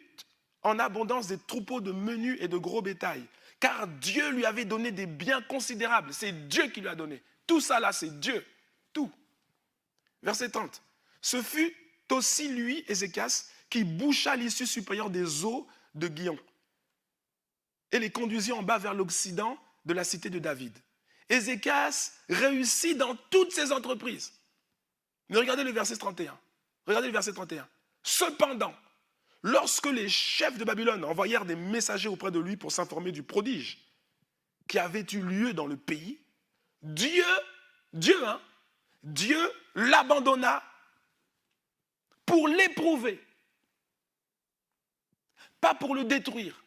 en abondance des troupeaux de menus et de gros bétail, car Dieu lui avait donné des biens considérables. C'est Dieu qui lui a donné. Tout ça là, c'est Dieu. Tout. Verset 30. Ce fut aussi lui, Ézéchias, qui boucha l'issue supérieure des eaux de Guion et les conduisit en bas vers l'occident de la cité de David. Ézéchias réussit dans toutes ses entreprises. Mais regardez le verset 31. Regardez le verset 31. Cependant, lorsque les chefs de Babylone envoyèrent des messagers auprès de lui pour s'informer du prodige qui avait eu lieu dans le pays, Dieu l'abandonna pour l'éprouver, pas pour le détruire.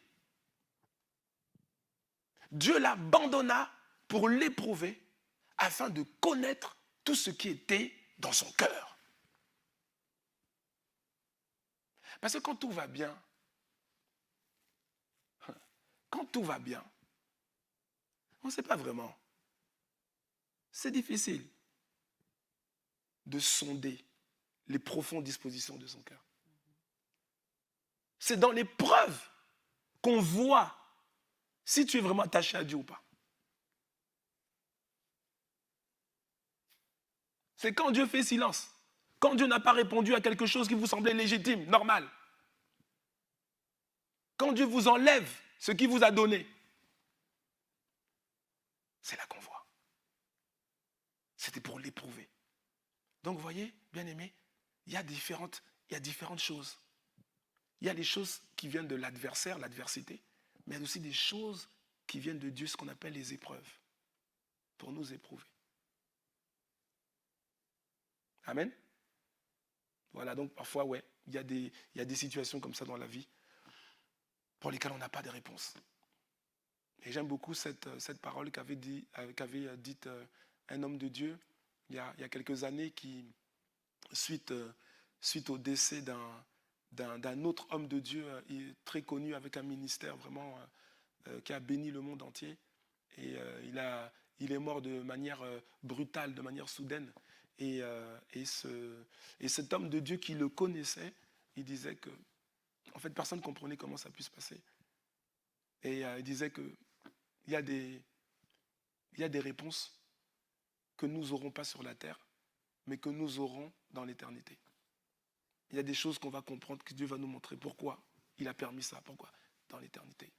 Dieu l'abandonna pour l'éprouver afin de connaître tout ce qui était dans son cœur. Parce que quand tout va bien, on ne sait pas vraiment. C'est difficile de sonder les profondes dispositions de son cœur. C'est dans l'épreuve qu'on voit si tu es vraiment attaché à Dieu ou pas. C'est quand Dieu fait silence, quand Dieu n'a pas répondu à quelque chose qui vous semblait légitime, normal. Quand Dieu vous enlève ce qu'il vous a donné, c'est là qu'on voit. C'était pour l'éprouver. Donc vous voyez, bien-aimés, il y a différentes choses. Il y a les choses qui viennent de l'adversaire, l'adversité, mais il y a aussi des choses qui viennent de Dieu, ce qu'on appelle les épreuves, pour nous éprouver. Amen. Voilà, donc parfois, ouais, il y a des situations comme ça dans la vie pour lesquelles on n'a pas de réponse. Et j'aime beaucoup cette parole qu'avait dite un homme de Dieu il y a quelques années qui, suite au décès d'un autre homme de Dieu très connu avec un ministère vraiment qui a béni le monde entier. Et il est mort de manière brutale, de manière soudaine. Et cet homme de Dieu qui le connaissait, il disait que, en fait, personne ne comprenait comment ça puisse passer. Et il disait qu'il y a des réponses que nous n'aurons pas sur la terre, mais que nous aurons dans l'éternité. Il y a des choses qu'on va comprendre, que Dieu va nous montrer pourquoi il a permis ça, pourquoi, dans l'éternité.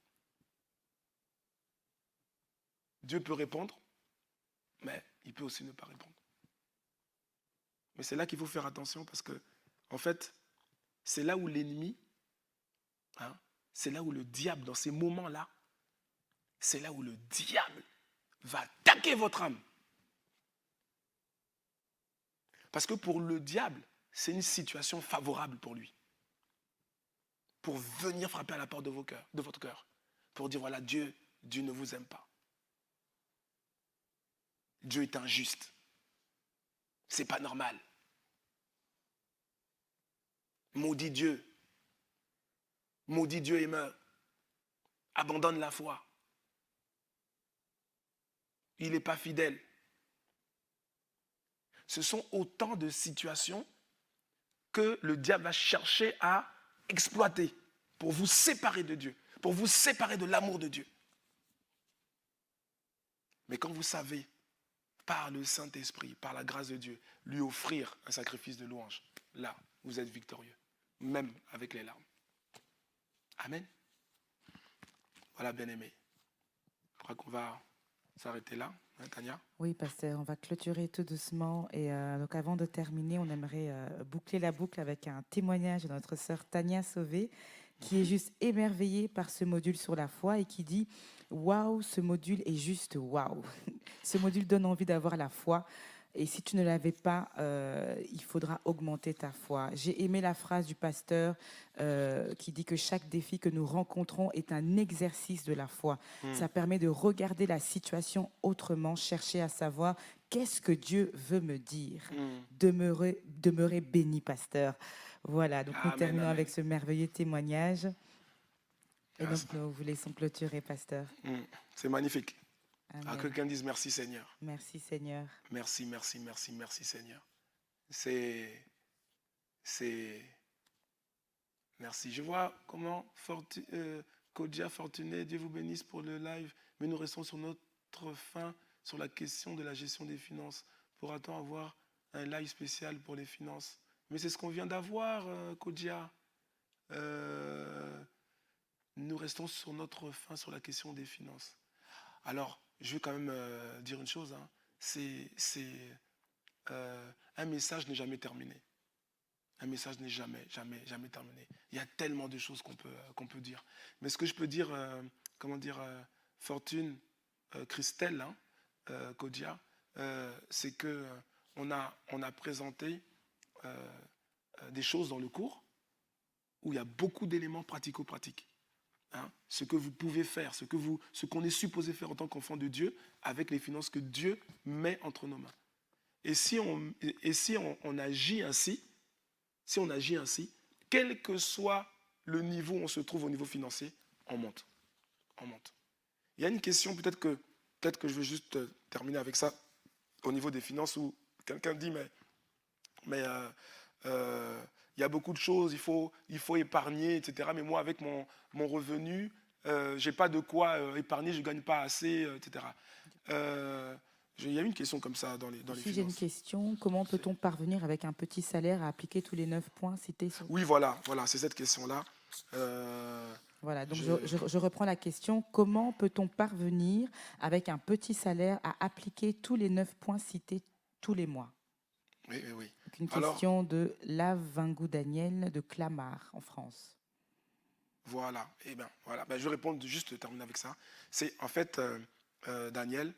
Dieu peut répondre, mais il peut aussi ne pas répondre. Mais c'est là qu'il faut faire attention parce que, en fait, c'est là où l'ennemi, c'est là où le diable, dans ces moments-là, c'est là où le diable va attaquer votre âme. Parce que pour le diable, c'est une situation favorable pour lui. Pour venir frapper à la porte de votre cœur. Pour dire, voilà, Dieu ne vous aime pas. Dieu est injuste. C'est pas normal. Maudit Dieu et meurt. Abandonne la foi. Il n'est pas fidèle. Ce sont autant de situations que le diable va chercher à exploiter pour vous séparer de Dieu, pour vous séparer de l'amour de Dieu. Mais quand vous savez, par le Saint-Esprit, par la grâce de Dieu, lui offrir un sacrifice de louange, là, vous êtes victorieux, même avec les larmes. Amen. Voilà, bien-aimés. Je crois qu'on va s'arrêter là, hein, Tania? Oui, pasteur, on va clôturer tout doucement. Et donc, avant de terminer, on aimerait boucler la boucle avec un témoignage de notre sœur Tania Sauvé, qui est juste émerveillée par ce module sur la foi et qui dit « Waouh, ce module est juste waouh !» Ce module donne envie d'avoir la foi. Et si tu ne l'avais pas, il faudra augmenter ta foi. J'ai aimé la phrase du pasteur qui dit que chaque défi que nous rencontrons est un exercice de la foi. Ça permet de regarder la situation autrement, chercher à savoir qu'est-ce que Dieu veut me dire. Demeurer béni, pasteur. Voilà, donc nous terminons avec ce merveilleux témoignage. Et donc nous vous laissons clôturer, pasteur. C'est magnifique. Amen. À quelqu'un dise merci Seigneur. Merci Seigneur. Merci, merci, merci, merci Seigneur. Merci. Je vois comment Kodia Fortuné, Dieu vous bénisse pour le live, mais nous restons sur notre fin sur la question de la gestion des finances. Pourra-t-on avoir un live spécial pour les finances? Mais c'est ce qu'on vient d'avoir, Kodia. Nous restons sur notre fin sur la question des finances. Alors, je veux quand même dire une chose, hein. Un message n'est jamais terminé. Un message n'est jamais terminé. Il y a tellement de choses qu'on peut dire. Mais ce que je peux dire, Fortune, Christelle, hein, Kodia, c'est qu'on a présenté des choses dans le cours où il y a beaucoup d'éléments pratico-pratiques. Hein, ce que vous pouvez faire, ce qu'on est supposé faire en tant qu'enfant de Dieu avec les finances que Dieu met entre nos mains. Et si on agit ainsi, quel que soit le niveau où on se trouve au niveau financier, on monte. Il y a une question, peut-être que je vais juste terminer avec ça, au niveau des finances, où quelqu'un dit, mais il y a beaucoup de choses, il faut épargner, etc. Mais moi, avec mon revenu, je n'ai pas de quoi épargner, je ne gagne pas assez, etc. Il y a une question comme ça dans les finances. J'ai une question. Comment peut-on parvenir avec un petit salaire à appliquer tous les 9 points cités sur... Oui, voilà, c'est cette question-là. Voilà, donc je reprends la question. Comment peut-on parvenir avec un petit salaire à appliquer tous les 9 points cités tous les mois? Oui. Donc une question de Lavingou Daniel de Clamart, en France. Voilà. Je vais répondre, juste terminer avec ça. C'est en fait, Daniel,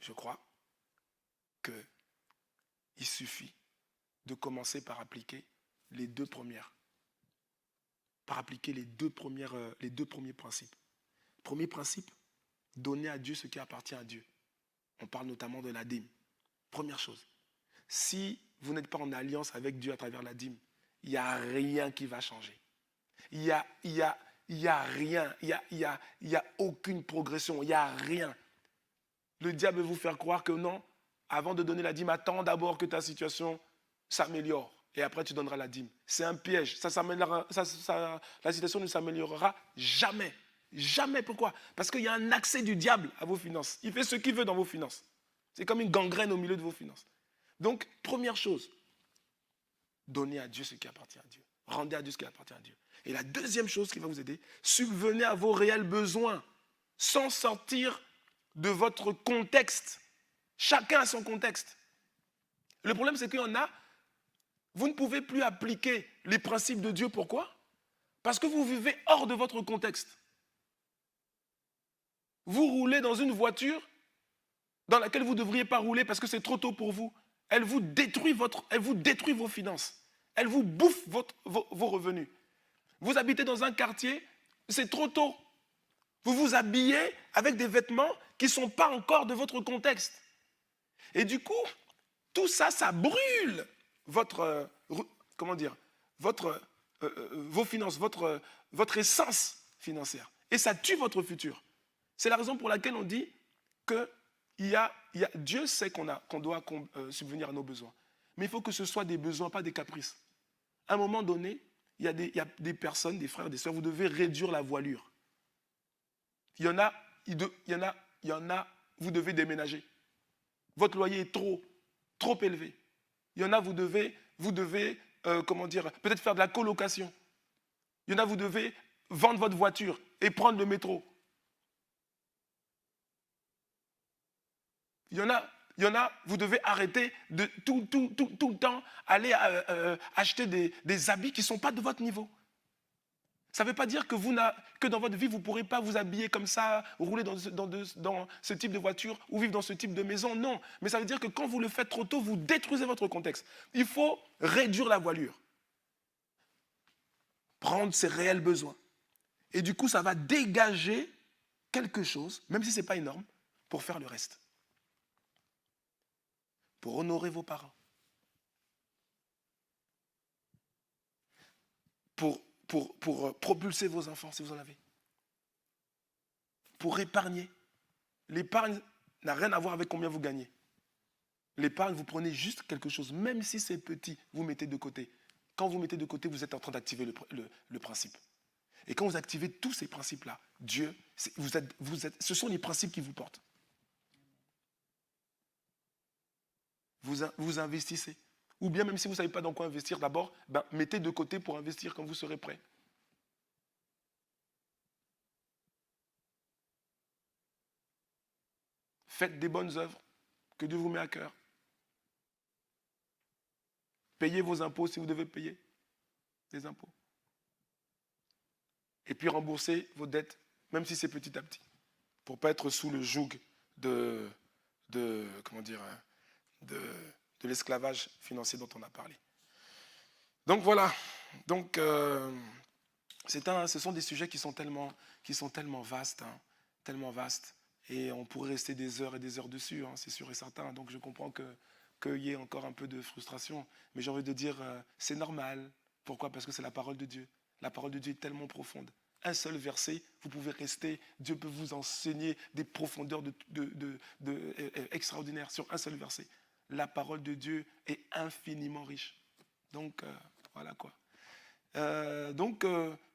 je crois qu'il suffit de commencer par appliquer les deux premiers principes. Premier principe, donner à Dieu ce qui appartient à Dieu. On parle notamment de la dîme. Première chose, si vous n'êtes pas en alliance avec Dieu à travers la dîme, il n'y a rien qui va changer. Il n'y a rien, il y a aucune progression, il n'y a rien. Le diable veut vous faire croire que non, avant de donner la dîme, attends d'abord que ta situation s'améliore et après tu donneras la dîme. C'est un piège, la situation ne s'améliorera jamais. Jamais, pourquoi? Parce qu'il y a un accès du diable à vos finances. Il fait ce qu'il veut dans vos finances. C'est comme une gangrène au milieu de vos finances. Donc, première chose, donnez à Dieu ce qui appartient à Dieu. Rendez à Dieu ce qui appartient à Dieu. Et la deuxième chose qui va vous aider, subvenez à vos réels besoins sans sortir de votre contexte. Chacun a son contexte. Le problème, c'est qu'il y en a, vous ne pouvez plus appliquer les principes de Dieu. Pourquoi? Parce que vous vivez hors de votre contexte. Vous roulez dans une voiture dans laquelle vous ne devriez pas rouler parce que c'est trop tôt pour vous. Elle vous détruit vos finances. Elle vous bouffe vos revenus. Vous habitez dans un quartier, c'est trop tôt. Vous vous habillez avec des vêtements qui ne sont pas encore de votre contexte. Et du coup, tout ça, ça brûle votre, comment dire, vos finances, votre essence financière. Et ça tue votre futur. C'est la raison pour laquelle on dit que Dieu sait qu'on doit subvenir à nos besoins. Mais il faut que ce soit des besoins, pas des caprices. À un moment donné, il y a des personnes, des frères, des sœurs, vous devez réduire la voilure. Il y en a, vous devez déménager. Votre loyer est trop élevé. Il y en a, vous devez peut-être faire de la colocation. Il y en a, vous devez vendre votre voiture et prendre le métro. Il y en a, vous devez arrêter de tout le temps aller acheter des habits qui ne sont pas de votre niveau. Ça ne veut pas dire que dans votre vie, vous ne pourrez pas vous habiller comme ça, rouler dans ce type de voiture ou vivre dans ce type de maison. Non, mais ça veut dire que quand vous le faites trop tôt, vous détruisez votre contexte. Il faut réduire la voilure. Prendre ses réels besoins. Et du coup, ça va dégager quelque chose, même si ce n'est pas énorme, pour faire le reste. Pour honorer vos parents. Pour propulser vos enfants, si vous en avez. Pour épargner. L'épargne n'a rien à voir avec combien vous gagnez. L'épargne, vous prenez juste quelque chose, même si c'est petit, vous mettez de côté. Quand vous mettez de côté, vous êtes en train d'activer le principe. Et quand vous activez tous ces principes-là, Dieu, ce sont les principes qui vous portent. Vous investissez. Ou bien même si vous ne savez pas dans quoi investir, d'abord, mettez de côté pour investir quand vous serez prêt. Faites des bonnes œuvres que Dieu vous met à cœur. Payez vos impôts si vous devez payer des impôts. Et puis remboursez vos dettes, même si c'est petit à petit, pour ne pas être sous le joug de l'esclavage financier dont on a parlé. Donc voilà. Donc, ce sont des sujets qui sont tellement vastes, tellement vastes. Et on pourrait rester des heures et des heures dessus, c'est sûr et certain. Donc je comprends qu'il y ait encore un peu de frustration. Mais j'ai envie de dire, c'est normal. Pourquoi? Parce que c'est la parole de Dieu. La parole de Dieu est tellement profonde. Un seul verset, vous pouvez rester, Dieu peut vous enseigner des profondeurs extraordinaires sur un seul verset. La parole de Dieu est infiniment riche. Donc, voilà quoi. Vous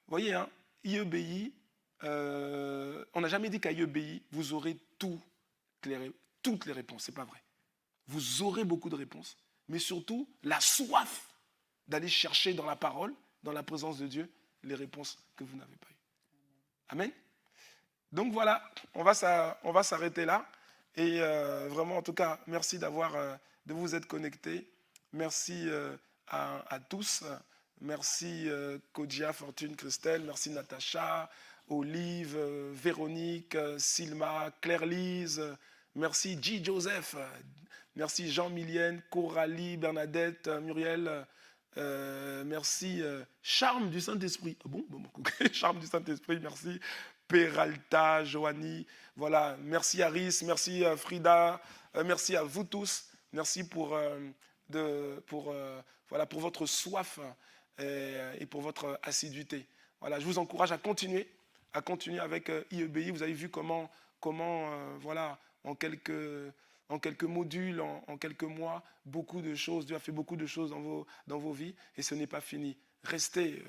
voyez, IEBI, on n'a jamais dit qu'à IEBI, vous aurez toutes les réponses. Ce n'est pas vrai. Vous aurez beaucoup de réponses, mais surtout la soif d'aller chercher dans la parole, dans la présence de Dieu, les réponses que vous n'avez pas eues. Amen. Donc voilà, on va s'arrêter là. Et vraiment, en tout cas, merci de vous être connectés. Merci à tous. Merci Kodia, Fortune, Christelle. Merci Natacha, Olive, Véronique, Silma, Claire-Lise. Merci G. Joseph. Merci Jean-Milienne, Coralie, Bernadette, Muriel. Merci Charme du Saint-Esprit. Ah bon, Charme du Saint-Esprit, merci. Peralta, Joanie, voilà, merci Aris, merci Frida, merci à vous tous, merci pour votre soif et pour votre assiduité. Voilà, je vous encourage à continuer avec IEBI. Vous avez vu comment voilà, en quelques modules, en quelques mois, beaucoup de choses, Dieu a fait beaucoup de choses dans vos vies et ce n'est pas fini. Restez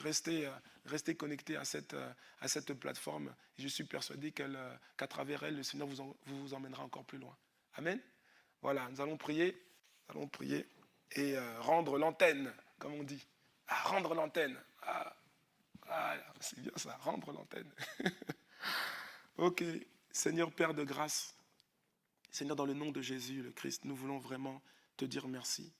connectés à cette plateforme. Et je suis persuadé qu'à travers elle, le Seigneur vous emmènera encore plus loin. Amen. Voilà, nous allons prier et rendre l'antenne, comme on dit. Rendre l'antenne. C'est bien ça, rendre l'antenne. Ok, Seigneur Père de grâce, Seigneur, dans le nom de Jésus, le Christ, nous voulons vraiment te dire merci.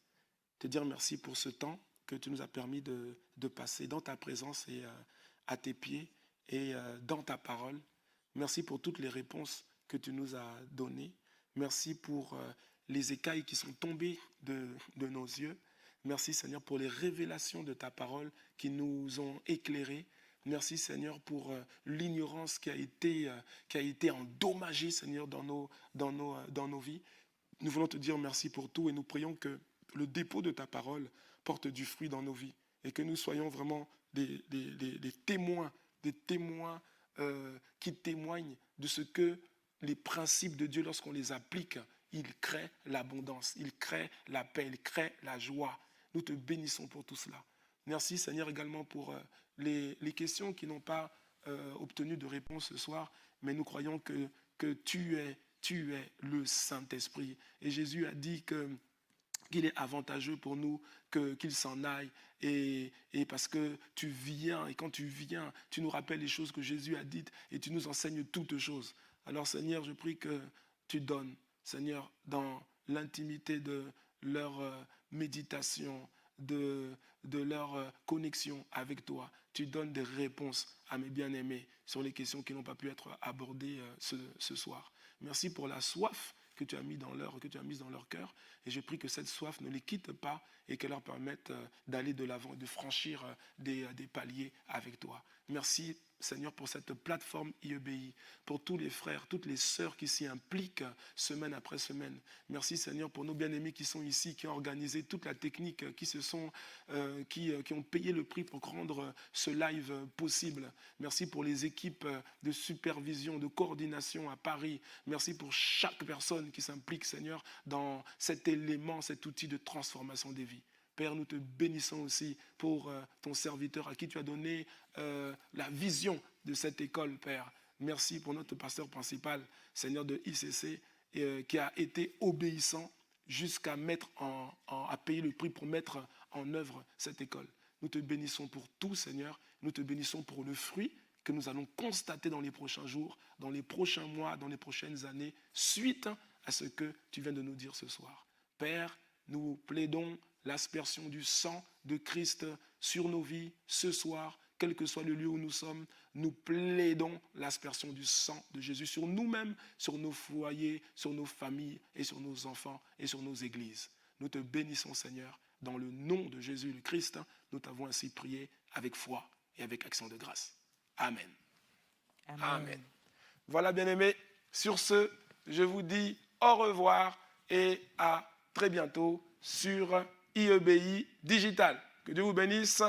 Te dire merci pour ce temps que tu nous as permis de passer dans ta présence et à tes pieds et dans ta parole. Merci pour toutes les réponses que tu nous as données. Merci pour les écailles qui sont tombées de nos yeux. Merci Seigneur pour les révélations de ta parole qui nous ont éclairés. Merci, Seigneur, pour l'ignorance qui a été endommagée, Seigneur, dans nos vies. Nous voulons te dire merci pour tout et nous prions que le dépôt de ta parole porte du fruit dans nos vies et que nous soyons vraiment des témoins, qui témoignent de ce que les principes de Dieu, lorsqu'on les applique, ils créent l'abondance, ils créent la paix, ils créent la joie. Nous te bénissons pour tout cela. Merci, Seigneur, également pour les questions qui n'ont pas obtenu de réponse ce soir, mais nous croyons que tu es le Saint-Esprit. Et Jésus a dit qu'il est avantageux pour nous qu'il s'en aille. Et parce que tu viens, et quand tu viens, tu nous rappelles les choses que Jésus a dites et tu nous enseignes toutes choses. Alors Seigneur, je prie que tu donnes, Seigneur, dans l'intimité de leur méditation, de leur connexion avec toi, tu donnes des réponses à mes bien-aimés sur les questions qui n'ont pas pu être abordées ce soir. Merci pour la soif que tu as mise dans leur cœur. Et je prie que cette soif ne les quitte pas et qu'elle leur permette d'aller de l'avant et de franchir des paliers avec toi. Merci, Seigneur, pour cette plateforme IEBI, pour tous les frères, toutes les sœurs qui s'y impliquent semaine après semaine. Merci, Seigneur, pour nos bien-aimés qui sont ici, qui ont organisé toute la technique, qui ont payé le prix pour rendre ce live possible. Merci pour les équipes de supervision, de coordination à Paris. Merci pour chaque personne qui s'implique, Seigneur, dans cet élément, cet outil de transformation des vies. Père, nous te bénissons aussi pour ton serviteur à qui tu as donné la vision de cette école, Père. Merci pour notre pasteur principal, Seigneur de ICC, qui a été obéissant jusqu'à à payer le prix pour mettre en œuvre cette école. Nous te bénissons pour tout, Seigneur. Nous te bénissons pour le fruit que nous allons constater dans les prochains jours, dans les prochains mois, dans les prochaines années, suite à ce que tu viens de nous dire ce soir. Père, nous plaidons l'aspersion du sang de Christ sur nos vies ce soir, quel que soit le lieu où nous sommes. Nous plaidons l'aspersion du sang de Jésus sur nous-mêmes, sur nos foyers, sur nos familles et sur nos enfants et sur nos églises. Nous te bénissons, Seigneur, dans le nom de Jésus le Christ. Nous t'avons ainsi prié avec foi et avec action de grâce. Amen. Amen. Amen. Voilà, bien-aimés. Sur ce, je vous dis au revoir et à très bientôt sur IEBI Digital. Que Dieu vous bénisse.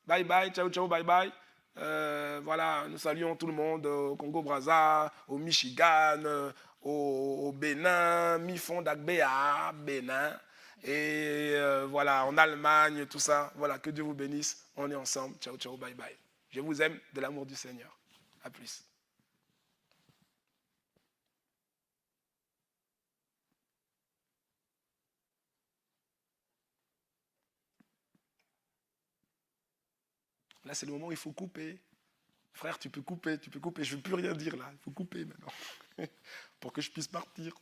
Bye bye, ciao, ciao, bye bye. Voilà, nous saluons tout le monde au Congo-Brazza, au Michigan, au Bénin, Mifon d'Agbéa, Bénin. Et voilà, en Allemagne, tout ça. Voilà, que Dieu vous bénisse. On est ensemble. Ciao, ciao, bye bye. Je vous aime de l'amour du Seigneur. À plus. Là, c'est le moment où il faut couper. Frère, tu peux couper. Je ne veux plus rien dire là. Il faut couper maintenant. Pour que je puisse partir.